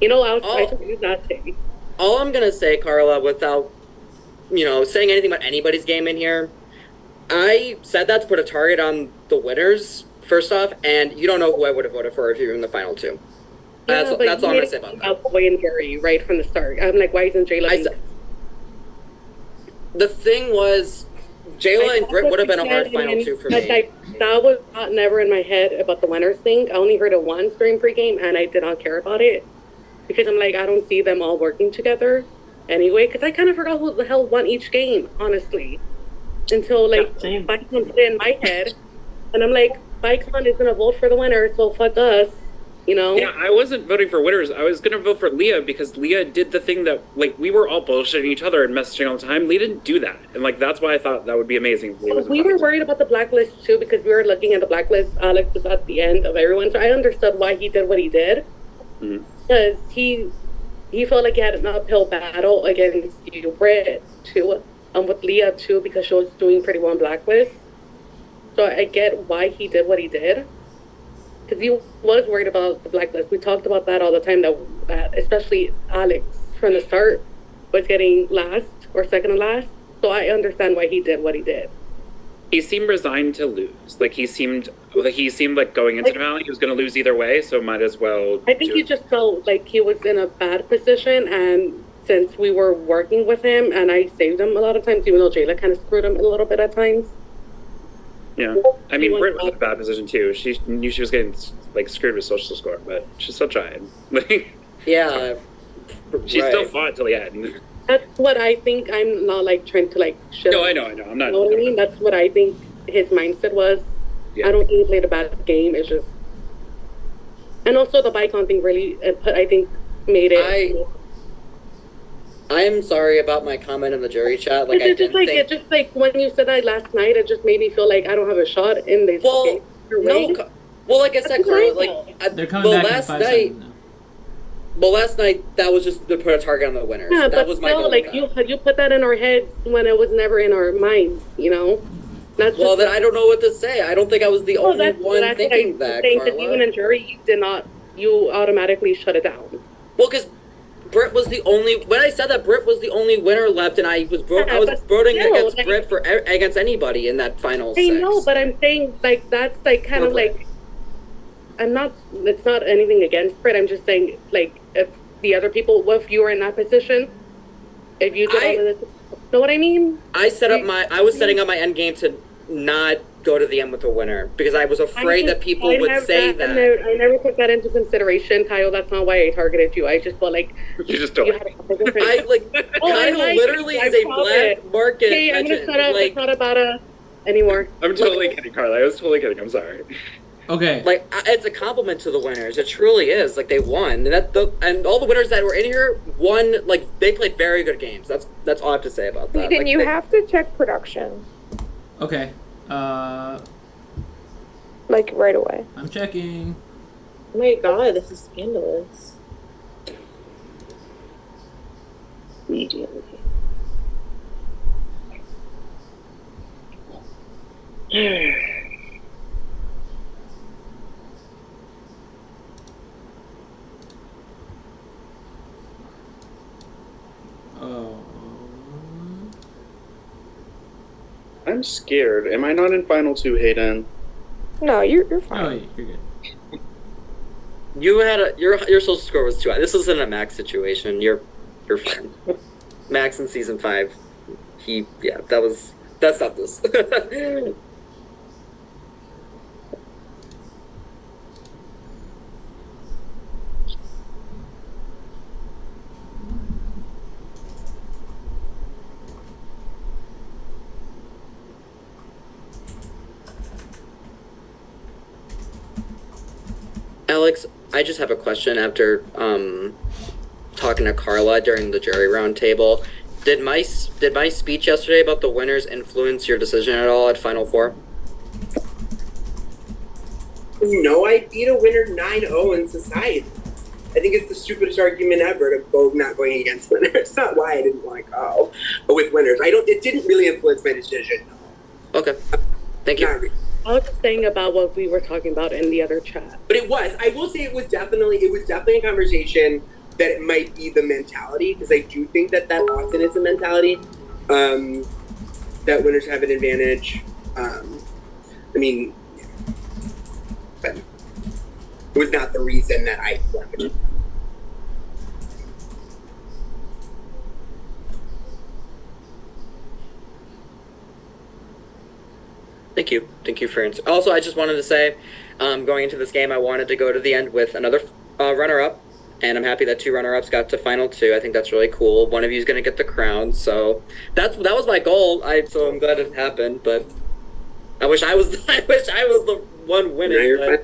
You know, I Oh. told you that thing. all I'm gonna say, Carla, without saying anything about anybody's game in here. I said that to put a target on the winners first off, and you don't know who I would have voted for if you were in the final two. That's but all I'm you gonna say about that. Boy and Harry right from the start. I'm like, why isn't Jayla? The thing was, Jayla and Britt would have been a hard final two for me. Like, that was not never in my head about the winners thing. I only heard it once during pregame, and I did not care about it because I'm like, I don't see them all working together anyway. Because I kind of forgot who the hell won each game, honestly, until like Bicon put it in my head, and I'm like, Bicon is gonna vote for the winner, so fuck us. You know? Yeah, I wasn't voting for winners. I was gonna vote for Leah because Leah did the thing that, like, we were all bullshitting each other and messaging all the time. Leah didn't do that, and like that's why I thought that would be amazing. We were worried about the blacklist too because we were looking at the blacklist. Alex was at the end of everyone, so I understood why he did what he did. Because he felt like he had an uphill battle against you, Britt, too, with Leah too, because she was doing pretty well on blacklist. So I get why he did what he did. Because he was worried about the blacklist. We talked about that all the time, that especially Alex from the start was getting last or second to last. So I understand why he did what he did. He seemed resigned to lose. Like he seemed like going into the finale, he was going to lose either way, so might as well. I think he just felt like he was in a bad position, and since we were working with him, and I saved him a lot of times, even though Jayla kind of screwed him a little bit at times. Yeah, I mean, Britt was in a bad position too. She knew she was getting like screwed with social score, but she still tried. Yeah, she still fought till the end. That's what I think. I'm not like trying to like shit. No, I know. I'm not. You know what I mean? That's what I think his mindset was. Yeah. I don't think he played a bad game. It's just, and also the Bicon thing really, I think, made it. I'm sorry about my comment in the jury chat. Like, it's just like when you said that last night, it just made me feel like I don't have a shot in this game. Well, like I said, Carla, they're coming back in 5 seconds now. Well, last night that was just to put a target on the winners. Yeah, that was my goal. Like you put that in our heads when it was never in our minds. You know. That's well, then I don't know what to say. I don't think I was the only one thinking that, Carla. Even in jury, you automatically shut it down. Well, because Britt was the only. When I said that Britt was the only winner left, and I was voting against Britt against anybody in that final. I know, but I'm saying like that's like kind of like. I'm not. It's not anything against Britt. I'm just saying like if the other people, if you were in that position, if you did all of this, know what I mean? I was setting up my end game to not go to the end with the winner because I was afraid that people would say that. I never took that into consideration, Kyle. That's not why I targeted you. I just felt like you just don't. Kyle literally is a black market. Hey, I'm gonna shut up. It's not about anymore. I'm totally kidding, Carla. I was totally kidding. I'm sorry. Okay. Like it's a compliment to the winners. It truly is. Like they won, and all the winners that were in here won. Like they played very good games. That's all I have to say about that. Then you have to check production. Okay. Like right away. I'm checking. Oh my god, this is scandalous. I'm scared. Am I not in final 2, Hayden? No, you're fine. Oh, you're good. You had your social score was 2 high. This isn't a Max situation. You're fine. Max in season 5. That's not this. Alex, I just have a question after talking to Carla during the jury roundtable. Did my speech yesterday about the winners influence your decision at all at Final 4? No, I beat a winner 9-0 in society. I think it's the stupidest argument ever to go not going against winners. It's not why I didn't want to go, but with winners, it didn't really influence my decision. Okay, thank you. I was just saying about what we were talking about in the other chat. But it was. I will say it was definitely a conversation that it might be the mentality, because I do think that often is a mentality, that winners have an advantage. But it was not the reason that I wanted. Thank you for answering. Also, I just wanted to say, going into this game, I wanted to go to the end with another runner-up, and I'm happy that 2 runner-ups got to final 2. I think that's really cool. One of you is going to get the crown, so that was my goal. So I'm glad it happened, but I wish I was the one winning. But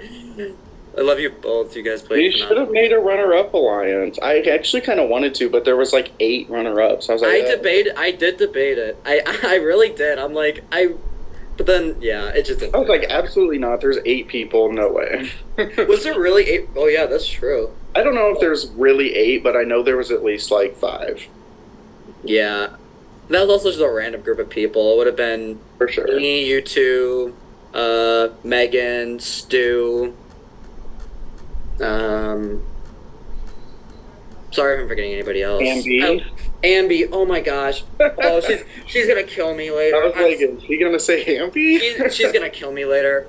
I love you both. You guys played. We should have made a runner-up alliance. I actually kind of wanted to, but there was like 8 runner-ups. I was like, I did debate it. I really did. I'm like, but then, yeah, it just didn't. I was like, absolutely not. There's 8 people. No way. Was there really 8? Oh, yeah, that's true. I don't know if there's really 8, but I know there was at least like 5. Yeah. That was also just a random group of people. It would have been for sure me, you two, Megan, Stu. Sorry if I'm forgetting anybody else. Ambi. Oh my gosh. Oh, she's gonna kill me later. I was like, is she gonna say Ambi? She's gonna kill me later.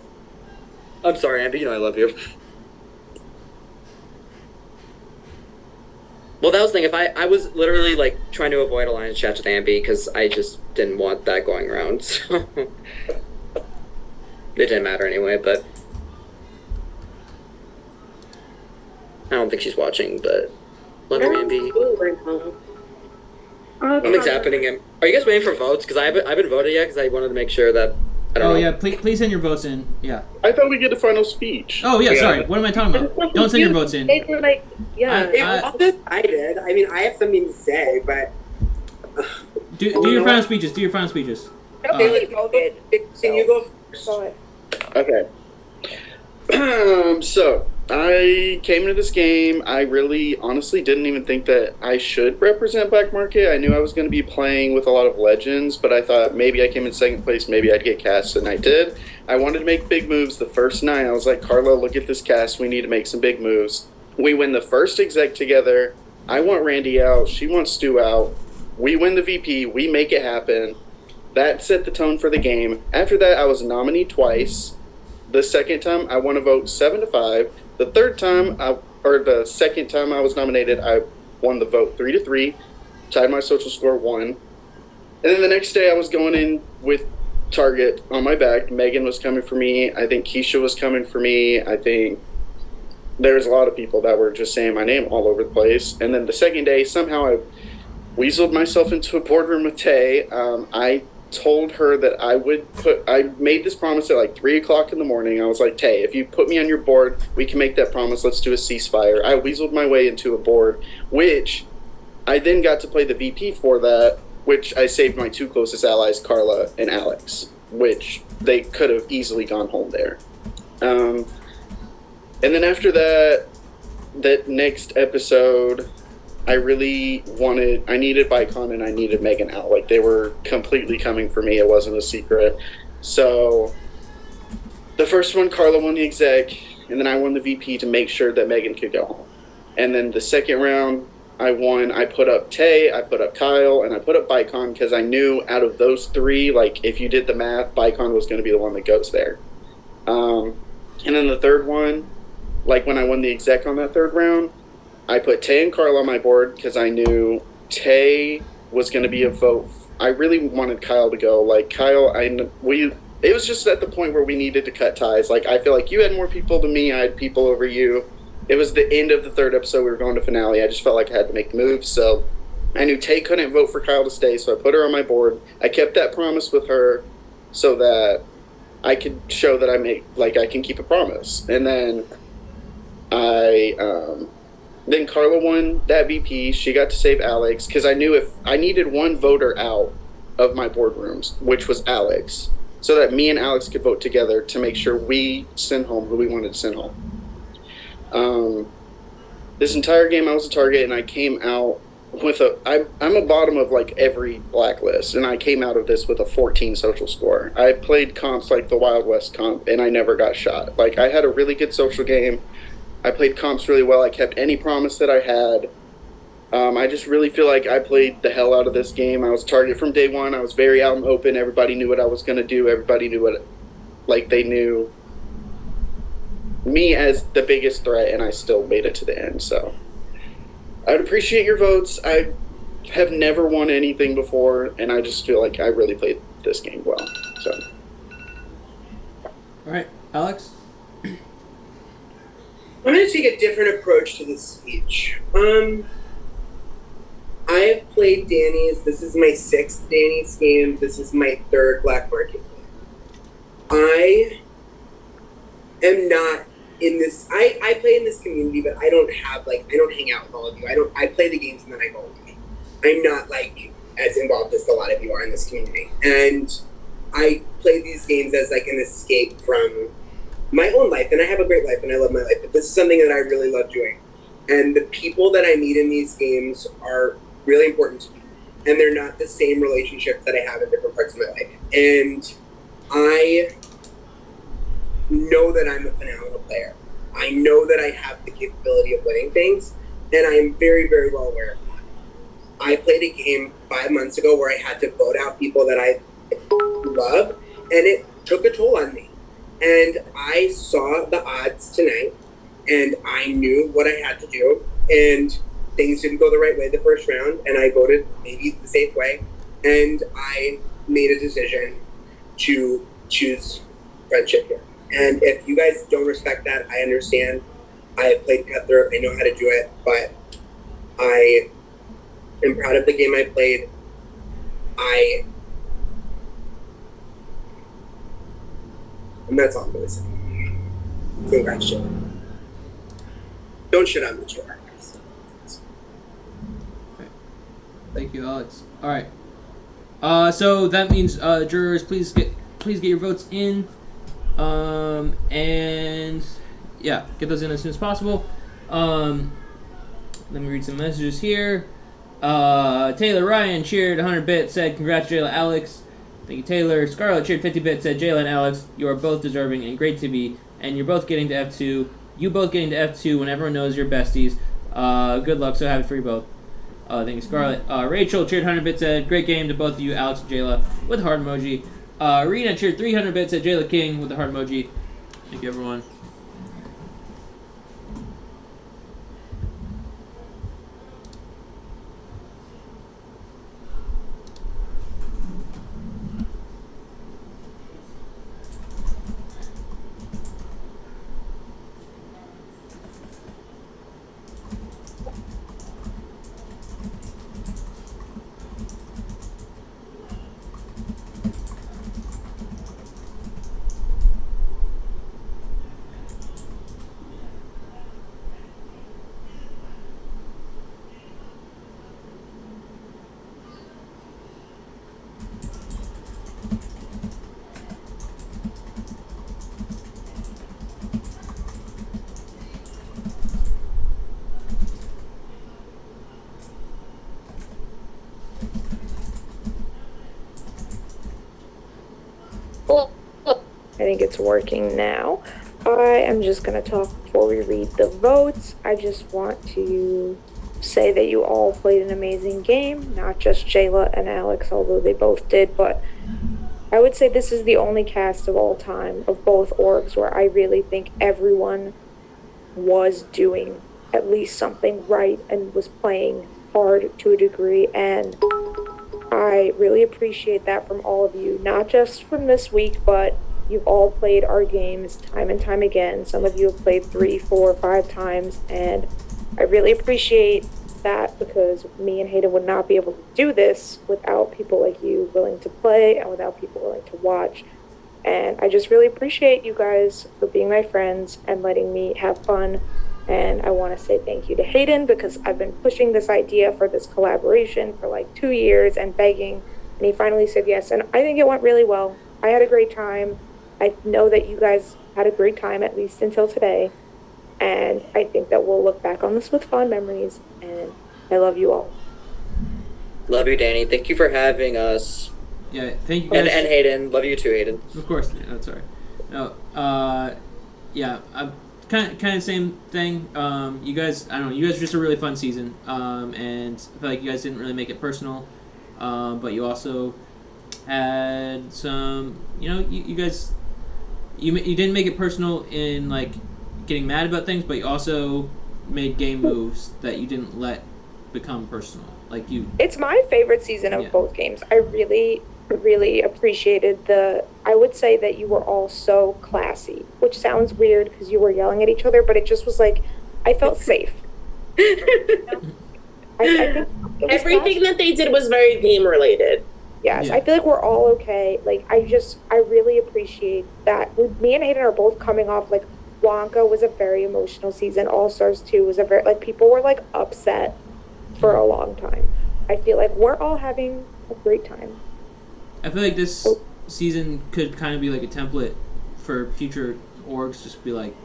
I'm sorry, Ambi. You know I love you. Well, that was the thing. If I was literally like trying to avoid alliance chats with Ambi because I just didn't want that going around. So it didn't matter anyway. But I don't think she's watching. But love you, Ambi. Something's happening. Are you guys waiting for votes? Because I haven't voted yet. Because I wanted to make sure that. I don't know. Yeah, please send your votes in. Yeah. I thought we get a final speech. Oh yeah, sorry. What am I talking about? Don't send your votes in. It wasn't decided. I mean, I have something to say, but do your final speeches. Do your final speeches. Can you go first? Okay. So I came into this game. I really, honestly, didn't even think that I should represent Black Market. I knew I was going to be playing with a lot of legends, but I thought maybe I came in second place, maybe I'd get cast, and I did. I wanted to make big moves the first night. I was like, Carla, look at this cast. We need to make some big moves. We win the first exec together. I want Randy out. She wants Stu out. We win the VP. We make it happen. That set the tone for the game. After that, I was a nominee twice. The second time, I won a vote 7-5. The third time, the second time I was nominated, I won the vote 3-3, tied my social score 1. And then the next day, I was going in with Target on my back. Megan was coming for me. I think Keisha was coming for me. I think there's a lot of people that were just saying my name all over the place. And then the second day, somehow I weaseled myself into a boardroom with Tay. I told her that I made this promise at like 3 o'clock in the morning. I was like, Tay, if you put me on your board, we can make that promise. Let's do a ceasefire. I weaseled my way into a board, which I then got to play the VP for that, which I saved my 2 closest allies, Carla and Alex, which they could have easily gone home there. And then after that next episode, I needed Bicon and I needed Megan out. Like, they were completely coming for me. It wasn't a secret. So the first one, Carla won the exec, and then I won the VP to make sure that Megan could go home. And then the second round, I put up Tay, I put up Kyle, and I put up Bicon because I knew out of those 3, like, if you did the math, Bicon was going to be the one that goes there. And then the third one, like when I won the exec on that third round, I put Tay and Carl on my board because I knew Tay was going to be a vote. I really wanted Kyle to go. Like, Kyle, it was just at the point where we needed to cut ties. Like, I feel like you had more people than me. I had people over you. It was the end of the third episode. We were going to finale. I just felt like I had to make the move. So I knew Tay couldn't vote for Kyle to stay, so I put her on my board. I kept that promise with her so that I could show that I can keep a promise. And then then Carla won that VP. She got to save Alex because I knew if I needed one voter out of my boardrooms, which was Alex, so that me and Alex could vote together to make sure we sent home who we wanted to send home. This entire game I was a target, and I came out with I'm a bottom of like every blacklist, and I came out of this with a 14 social score. I played comps like the Wild West comp, and I never got shot. Like, I had a really good social game. I played comps really well. I kept any promise that I had. I just really feel like I played the hell out of this game. I was target from day one. I was very out and open. Everybody knew what I was going to do. Everybody knew they knew me as the biggest threat, and I still made it to the end. So I'd appreciate your votes. I have never won anything before, and I just feel like I really played this game well. So All right, Alex. I'm going to take a different approach to this speech. I have played Danny's. This is my 6th Danny's game. This is my 3rd Black Market game. I am not in this. I play in this community, but I don't hang out with all of you. I play the games and then I go away. I'm not as involved as a lot of you are in this community. And I play these games as an escape from my own life, and I have a great life and I love my life, but this is something that I really love doing. And the people that I meet in these games are really important to me, and they're not the same relationships that I have in different parts of my life. And I know that I'm a phenomenal player. I know that I have the capability of winning things, and I am very, very well aware of that. I played a game 5 months ago where I had to vote out people that I love, and it took a toll on me. And I saw the odds tonight, and I knew what I had to do, and things didn't go the right way the first round, and I voted maybe the safe way, and I made a decision to choose friendship here. And if you guys don't respect that, I understand. I have played Cutthroat, I know how to do it, but I am proud of the game I played. And that's all I'm going to say. Congrats, Joe. Don't shit on the chair. Thank you, Alex. All right. So that means jurors, please get your votes in, and yeah, get those in as soon as possible. Let me read some messages here. Taylor Ryan cheered 100 bits, said congrats Jayla Alex. Thank you, Taylor. Scarlett cheered 50 bits, said Jayla and Alex, you are both deserving and great to be, and you're both getting to F2. You both getting to F2 when everyone knows you're besties. Good luck, so happy for you both. Thank you, Scarlett. Rachel cheered 100 bits, said great game to both of you, Alex and Jayla, with a heart emoji. Rena cheered 300 bits, said Jayla King with a heart emoji. Thank you, everyone. I think it's working now. I am just going to talk before we read the votes. I just want to say that you all played an amazing game, not just Jayla and Alex, although they both did, but I would say this is the only cast of all time of both orgs where I really think everyone was doing at least something right and was playing hard to a degree, and I really appreciate that from all of you, not just from this week, but you've all played our games time and time again. Some of you have played 3, 4, 5 times, and I really appreciate that because me and Hayden would not be able to do this without people like you willing to play and without people willing to watch. And I just really appreciate you guys for being my friends and letting me have fun. And I want to say thank you to Hayden because I've been pushing this idea for this collaboration for like 2 years and begging, and he finally said yes. And I think it went really well. I had a great time. I know that you guys had a great time, at least until today. And I think that we'll look back on this with fond memories. And I love you all. Love you, Danny. Thank you for having us. Yeah, thank you guys. And Hayden. Love you too, Hayden. Of course. Yeah, that's all right. No, yeah, I'm kind of same thing. You guys, I don't know, you guys were just a really fun season. And I feel like you guys didn't really make it personal. But you also had some, you guys, you didn't make it personal in like getting mad about things, but you also made game moves that you didn't let become personal. Like you. It's my favorite season of both games. I really really appreciated I would say that you were all so classy, which sounds weird because you were yelling at each other, but it just was like, I felt safe. I think everything that they did was very game related. Yes, yeah. I feel like we're all okay. Like, I really appreciate that. Me and Hayden are both coming off, like, Wonka was a very emotional season. All Stars 2 was a very, like, people were, like, upset for a long time. I feel like we're all having a great time. I feel like this season could kind of be like a template for future orgs. Just be like,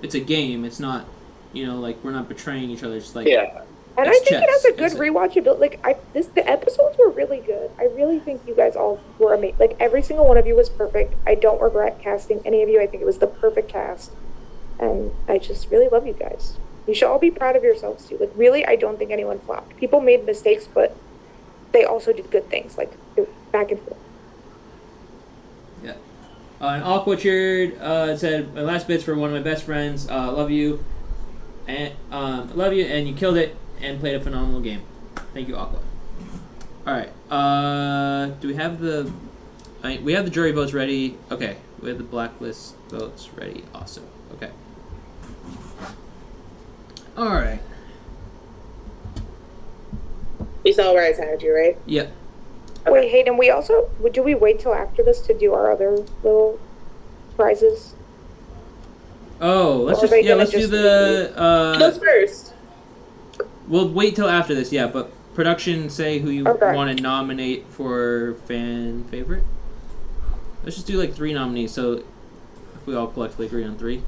it's a game. It's not, like we're not betraying each other. It's like, yeah. And I think it has a good rewatchability. Like the episodes were really good. I really think you guys all were amazing. Like every single one of you was perfect. I don't regret casting any of you. I think it was the perfect cast, and I just really love you guys. You should all be proud of yourselves too. Like really, I don't think anyone flopped. People made mistakes, but they also did good things. Like back and forth. Yeah. And Aquachard said, "My last bit's for one of my best friends. Love you, and you killed it." And played a phenomenal game. Thank you, Aqua. All right. Do we have we have the jury votes ready. Okay. We have the blacklist votes ready. Awesome. Okay. All right. You saw where I tagged you, right? Yep. Okay. Wait, Hayden. Do we wait till after this to do our other little prizes? Oh, let's do the. Those first. We'll wait till after this, yeah, but production, say who you want to nominate for fan favorite. Let's just do like 3 nominees, so if we all collectively agree on 3.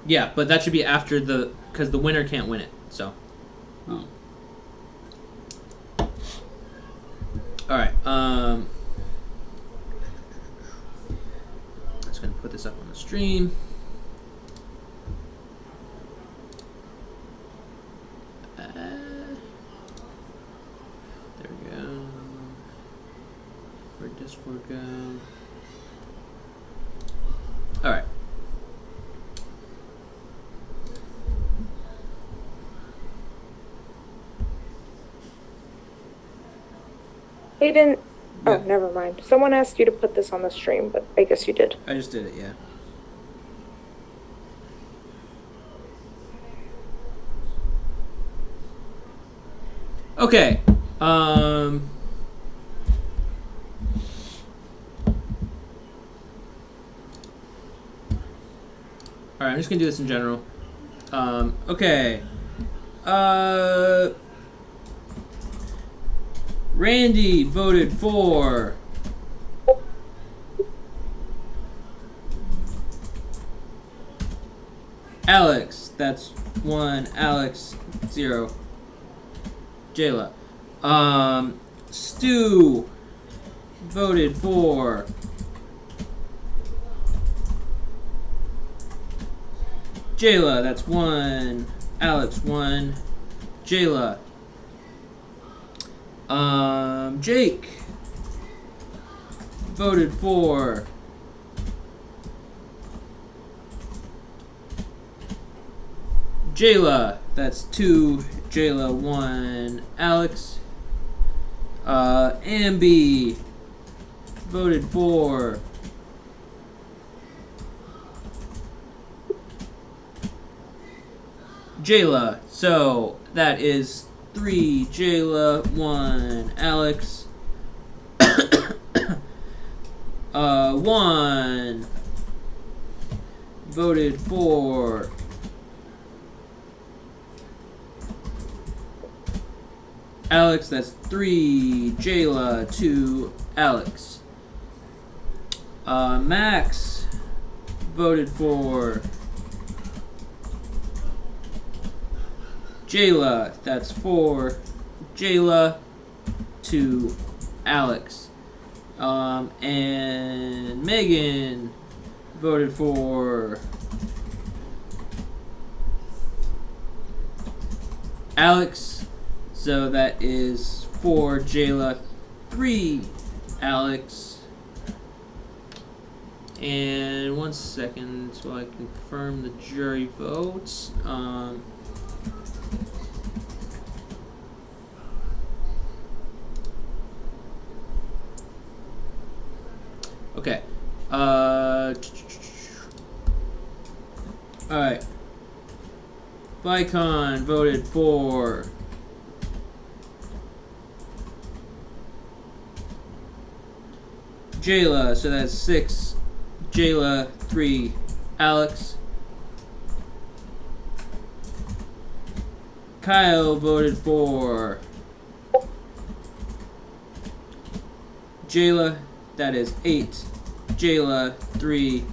Yeah, but that should be after because the winner can't win it, so. Alright, going to put this up on the stream. There we go. Where'd Discord go? Alright. Hayden. Oh, never mind. Someone asked you to put this on the stream, but I guess you did. I just did it, yeah. Okay. Alright, I'm just gonna do this in general. Okay. Randy voted for Alex. That's 1. Alex 0. Jayla. Stu voted for Jayla. That's 1. Alex 1. Jayla. Jake voted for Jayla. That's 2. Jayla 1. Alex. Ambi voted for Jayla. So that is 3 Jayla, 1 Alex, 1 voted for Alex. That's 3 Jayla, 2 Alex. Max voted for Jayla. That's 4 Jayla, 2 Alex. And Megan voted for Alex. So that is 4 Jayla, 3 Alex. And 1 second so I confirm the jury votes. Okay. Alright. Vicon voted for Jayla, so that's 6. Jayla, 3. Alex. Kyle voted for Jayla, that is 8. Jayla, 3.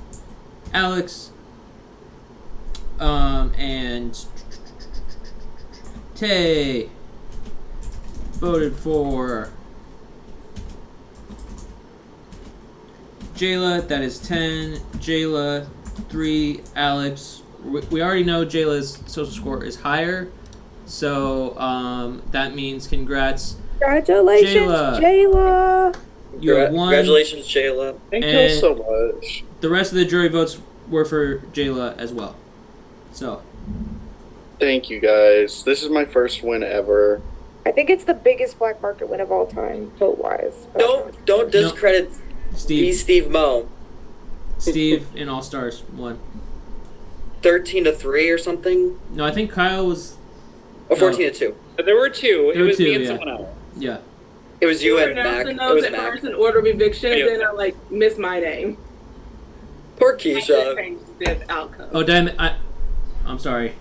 Alex. And Tay voted for Jayla, that is 10. Jayla, 3. Alex. We already know Jayla's social score is higher, so that means congrats. Congratulations, Jayla. You have won. Congratulations, Jayla. Thank you so much. The rest of the jury votes were for Jayla as well. So. Thank you guys. This is my first win ever. I think it's the biggest black market win of all time, vote-wise. Don't discredit Steve Mo. Steve in All Stars won. 13-3 or something. No, I think Kyle was. Or 14-2. There were 2. It was me and yeah. someone else. Yeah. It was you and Mac. Announcing It those was at Mac. first in order of eviction, then I like missed my name. Poor I did Keisha. change the outcome. Oh, damn it. I'm sorry.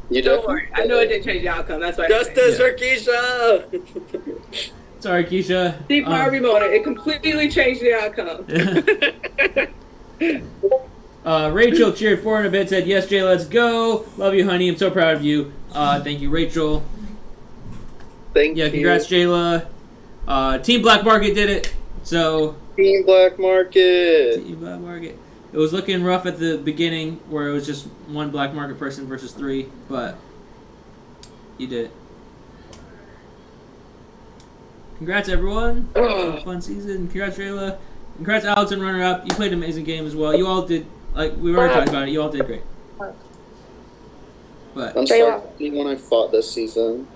You Don't worry. I know it didn't change the outcome. That's why. Justice for Keisha. Sorry, Keisha. Steve Harvey motor. It completely changed the outcome. Rachel cheered 4 in a bit, said, yes, Jay, let's go. Love you, honey. I'm so proud of you. Thank you, Rachel. Thank you. Yeah, congrats, Jayla. Team Black Market did it. So. Team Black Market. Team Black Market. It was looking rough at the beginning where it was just 1 Black Market person versus 3, but you did it. Congrats, everyone. Fun season. Congrats, Jayla. Congrats, Alex, and runner-up. You played an amazing game as well. You all did, like, we already talked about it. You all did great. But I'm sorry when I fought this season.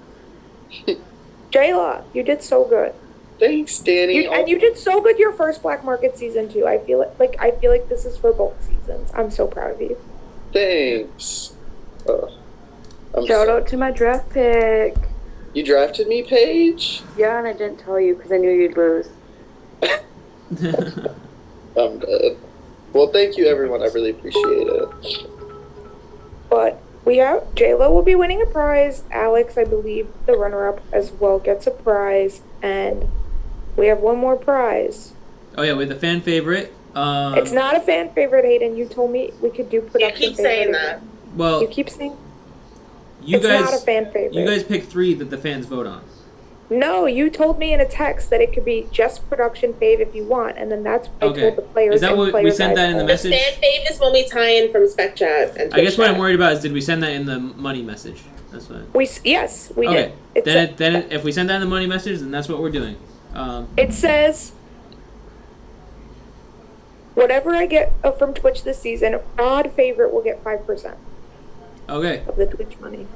Jayla, you did so good. Thanks, Danny. And you did so good your first Black Market season too. I feel like this is for both seasons. I'm so proud of you. Thanks. Shout out to my draft pick. You drafted me, Paige? Yeah, and I didn't tell you because I knew you'd lose. I'm dead. Well, thank you, everyone. I really appreciate it. But we have Jayla will be winning a prize. Alex, I believe, the runner-up as well, gets a prize, and we have one more prize. oh yeah, with the fan favorite. It's not a fan favorite, Hayden. You told me we could do production. You keep saying that. Well, you keep saying you it's guys, not a fan favorite. You guys pick 3 that the fans vote on. No, you told me in a text that it could be just production fave if you want, and then that's what I told the players. Is that what we sent that in the message? Fan fave is when we tie in from Spec Chat and I guess what Twitch I'm worried about is did we send that in the money message? That's what. Yes, we okay. did. Then if we send that in the money message, then that's what we're doing. It says whatever I get from Twitch this season, odd favorite will get 5%. Okay. Of the Twitch money.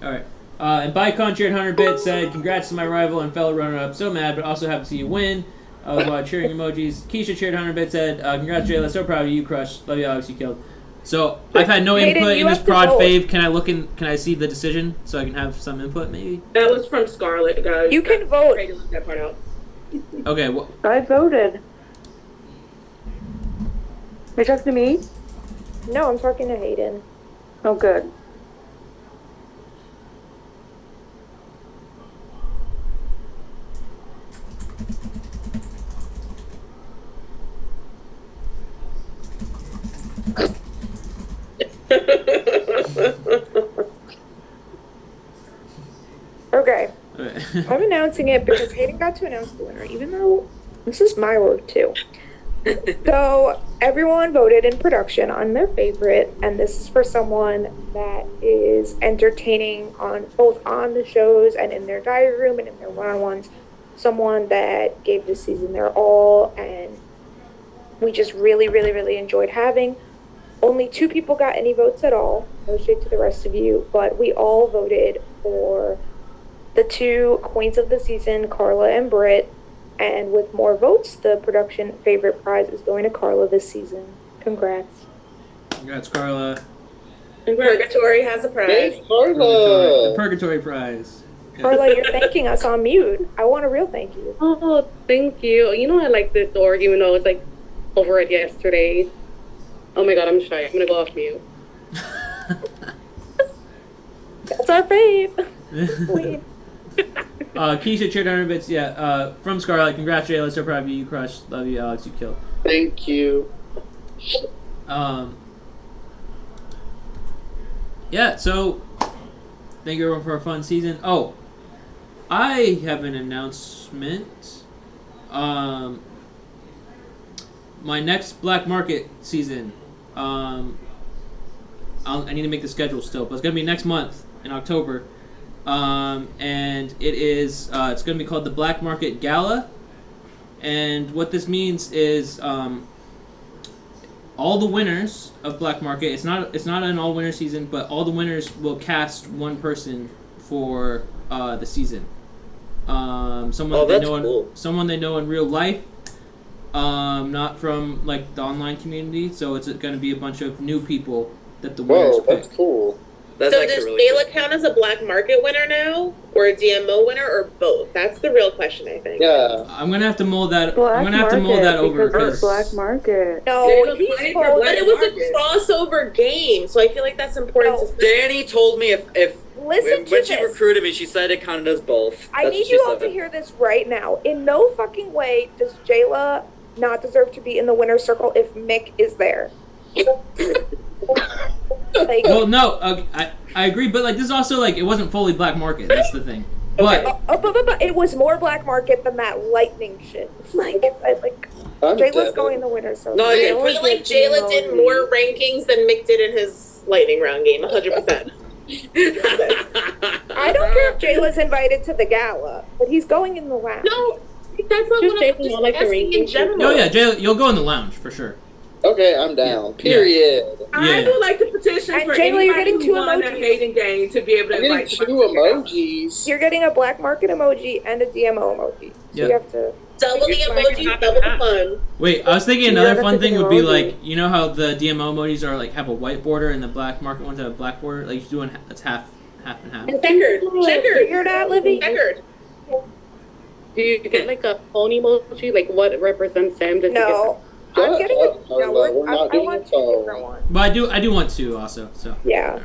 All right. And Bicon cheered 100-bit, said, congrats to my rival and fellow runner-up. So mad, but also happy to see you win. Cheering emojis. Keisha cheered 100-bit, said, congrats, Jayla. So proud of you, crush. Love you, Alex. You killed. So I've had no input in this prod fave. Can I see the decision so I can have some input, maybe? That was from Scarlett, guys. You can vote. That part out. Okay. I voted. Are you talking to me? No, I'm talking to Hayden. Oh, good. Okay. I'm announcing it because Hayden got to announce the winner, even though this is my word too. So everyone voted in production on their favorite, and this is for someone that is entertaining on both on the shows and in their diary room and in their one-on-ones. someone that gave this season their all, and we just really, really, really enjoyed having. Only 2 people got any votes at all. No shade to the rest of you, but we all voted for the 2 queens of the season, Carla and Britt. And with more votes, the production favorite prize is going to Carla this season. Congrats. Congrats, Carla. And Purgatory has a prize. Hey, Carla! The Purgatory prize. Yeah. Carla, you're thanking us on mute. I want a real thank you. Oh, thank you. You know I like this org, even though it's like over it yesterday. Oh my god, I'm shy. I'm gonna go off mute. That's our fave. Queen. Keisha, cheer down her bits. Yeah, from Scarlett. Congrats, Jayla. So proud of you. You crushed. Love you, Alex. You killed. Thank you. Yeah, so thank you everyone for a fun season. Oh, I have an announcement. My next Black Market season. I need to make the schedule still, but it's gonna be next month in October. And it is it's gonna be called the Black Market Gala. And what this means is all the winners of Black Market, it's not an all winner season, but all the winners will cast one person for the season. Someone they know someone they know in real life, not from like the online community. So it's going to be a bunch of new people that the winners pick. That's cool. That's so actually does really Jayla cool. count as a Black Market winner now, or a DMO winner, or both? That's the real question, I think. Yeah. I'm gonna have to mull that. Black I'm gonna have to mull that over because Black Market. No, Jayla he's played for for Black But it was Market. a crossover game, so I feel like that's important to say. Danny told me if Listen when to she this. recruited me, she said it counted as both. I That's need what she you all said. to hear this right now. In no fucking way does Jayla not deserve to be in the winner's circle if Mick is there. Like, Well, no, I agree, but like this is also like it wasn't fully Black Market. That's the thing. But but it was more Black Market than that lightning shit. Like I'm Jayla's dead. going in the winner's circle. No, I yeah, feel like Jayla did more rankings than Mick did in his lightning round game, 100%. I don't care if Jayla's invited to the gala, but he's going in the lounge. No, that's not Just what I'm taking just all, like, the asking in rankings. general. oh yeah, Jayla, you'll go in the lounge for sure. Okay, I'm down. Period. I would like to petition And for Jayla, you're anybody getting who 2 won that emojis. hating game to be able to I'm getting invite 2 somebody to the gala. emojis. You're getting a Black Market emoji and a DMO emoji. So Yep. you have to. Double the emojis, double the fun. Wait, I was thinking You another gotta fun pick thing an would be emoji. like, you know how the DMO emojis are like have a white border and the Black Market ones have a black border? Like you're doing that's half and half. Checkered. Figure it out, Livy. Checkered. Do you get like a phone emoji? Like what represents Sam? Does he get No. I'm getting a. No, We're not I doing want a 2 phone. different ones. But I do want to also. So Yeah.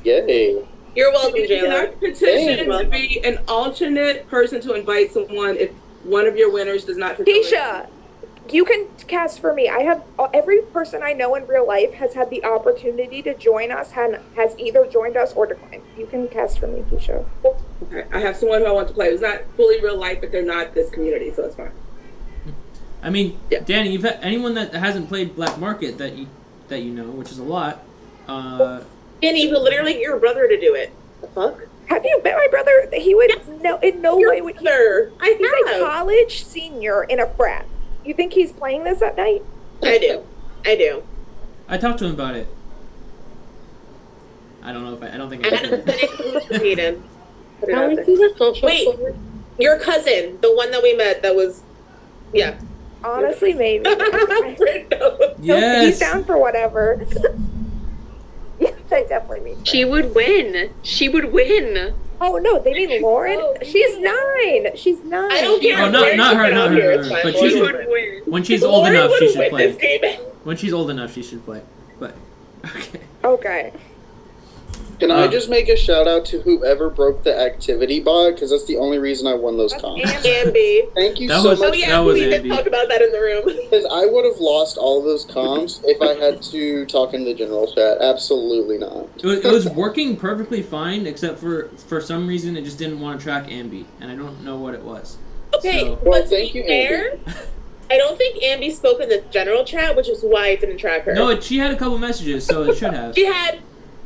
Yay. You're welcome, Can I Jayla. petition Thanks. to be an alternate person to invite someone if one of your winners does not fulfill it? Keisha, you can cast for me. I have every person I know in real life has had the opportunity to join us, has either joined us or declined. You can cast for me, Keisha. Okay, I have someone who I want to play who's not fully real life, but they're not this community, so it's fine. I mean, Yeah. Danny, you've had anyone that hasn't played Black Market that you know, which is a lot. Danny, you could literally get your brother to do it. The fuck? Have you met my brother? He would in no Your way would he. brother. He's a have. college senior in a frat. You think he's playing this at night? I do. I talked to him about it. I don't know if I don't think I I had him send it to Hayden. Put it out Alex there. is a social Wait. forward. Your cousin, the one that we met that was, yeah. Honestly, maybe. Brendo. He's Yes. down for whatever. Yes, I definitely mean. She would win. She would win. Oh no, they mean Lauren. She's 9. She's 9. I don't care. Oh, not her, not her. But She she would should, win. when she's Lauren old enough, she would should win play. this game. When she's old enough, she should play. But okay. Okay. Can I just make a shout out to whoever broke the activity bot? Because that's the only reason I won those That's comps. Ambi. Thank you That so was- Oh much. yeah, was we did Ambi. talk about that in the room. Because I would have lost all of those comps if I had to talk in the general chat. Absolutely not. It was working perfectly fine, except for some reason it just didn't want to track Ambi, and I don't know what it was. Okay, So- Well, but to thank be you, fair, I don't think Ambi spoke in the general chat, which is why it didn't track her. No, she had a couple messages, so it should have. She had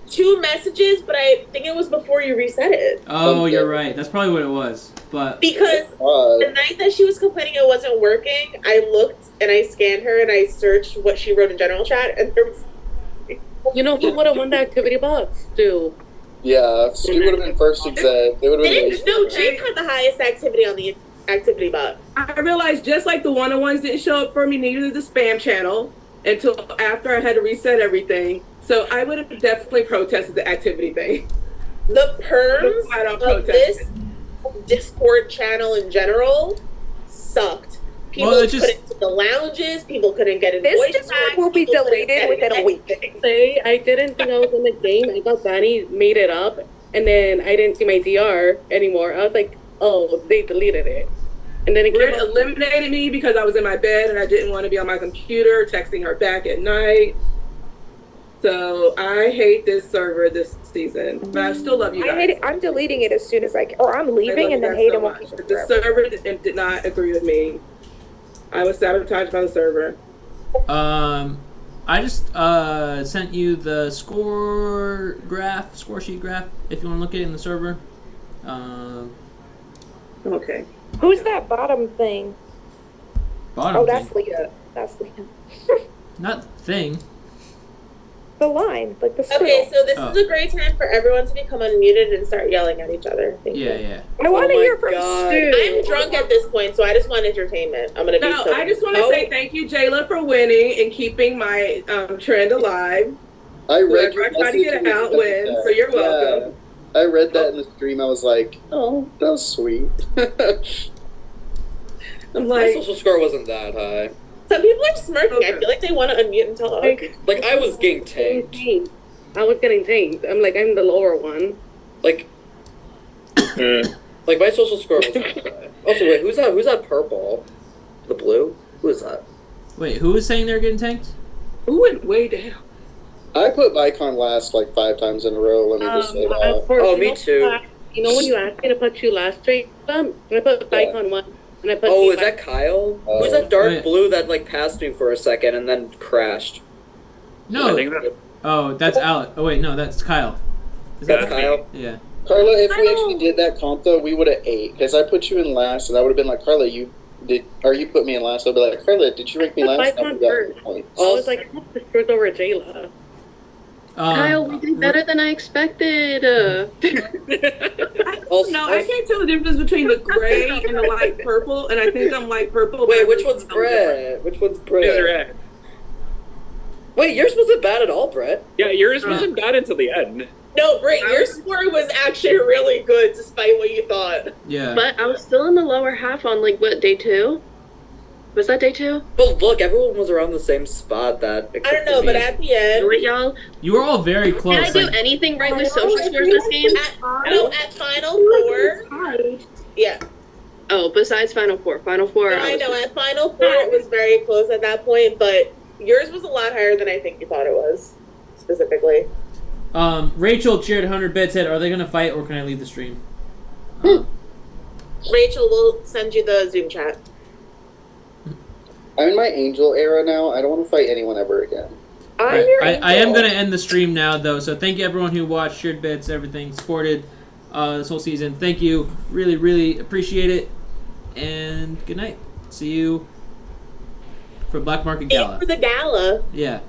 2 messages, but I think it was before you reset it. Oh, you're right. That's probably what it was. But Because the night that she was complaining it wasn't working, I looked and I scanned her and I searched what she wrote in general chat, and there was. You know who would have won the activity box? Stu. Yeah, Stu would have been first exec. They would have been. No, Jake had the highest activity on the activity box. I realized just like the one-on-ones didn't show up for me, neither did the spam channel until after I had to reset everything. So I would have definitely protested the activity thing. The perms of this Discord channel in general sucked. People couldn't to the lounges. People couldn't get in. This Discord will be deleted within a week. I didn't think I was in the game. I thought Danny made it up, and then I didn't see my DR anymore. I was like, oh, they deleted it. And then it eliminated me because I was in my bed and I didn't want to be on my computer texting her back at night. So I hate this server this season, but I still love you guys. I hate it. I'm deleting it as soon as I can, or I'm leaving and then Hayden will keep it. The server did not agree with me. I was sabotaged by the server. I just sent you the score sheet graph, if you want to look at it in the server. Okay. Who's that bottom thing? Bottom that's thing? Leah. That's Leah. Not thing. The line, like the squirrel. Okay, so this is a great time for everyone to become unmuted and start yelling at each other. Thank you. Yeah. I want to hear from Stu. I'm drunk at this point, so I just want entertainment. I'm gonna be. No, I just want to say thank you, Jayla, for winning and keeping my trend alive. I read your I tried to get it out win, so you're welcome. I read that in the stream. I was like, oh, that was sweet. I'm My like, social score wasn't that high. Some people are smirking. I feel like they want to unmute and talk. Like I was getting tanked. I was getting tanked. I'm the lower one. Like my social score wasn't that high. Also, wait, who's that? Who's that purple? The blue? Who is that? Wait, who was saying they're getting tanked? Who went way down? I put Vicon last like 5 times in a row. Let me just say that. Me too. You know when you asked me to put you last straight, I put Vicon one. And I put is that Kyle? Who's that dark blue that like passed me for a second and then crashed? No. That's Alec. Oh wait, no, that's Kyle. That's Kyle? Yeah. Carla, if we actually did that comp though, we would have ate. Because I put you in last, and I would have been like, Carla, you put me in last. I'd be like, Carla, did you rank me last? Vicon first. I was like, I'm the screws over Jayla. Kyle, we did better than I expected. No, I can't tell the difference between the gray and the light purple, and I think I'm light purple. Wait, which one's Brett? Which one's Brett? Wait, yours wasn't bad at all, Brett. Yeah, yours wasn't bad until the end. No, Brett, your score was actually really good, despite what you thought. Yeah. But I was still in the lower half on day 2. Was that day 2? Well, look, everyone was around the same spot. I don't know, but at the end, y'all. You were all very close. Did I do anything right with social scores this game? At Final Four. Yeah. Oh, besides Final Four. Final Four. No, I know. At Final Four, it was very close at that point, but yours was a lot higher than I think you thought it was, specifically. Rachel cheered 100 bits. Said, "Are they going to fight, or can I leave the stream?" Rachel will send you the Zoom chat. I'm in my angel era now. I don't want to fight anyone ever again. I am going to end the stream now, though. So thank you, everyone who watched, shared bits, everything, supported this whole season. Thank you. Really, really appreciate it. And good night. See you for Black Market Gala. For the gala. Yeah.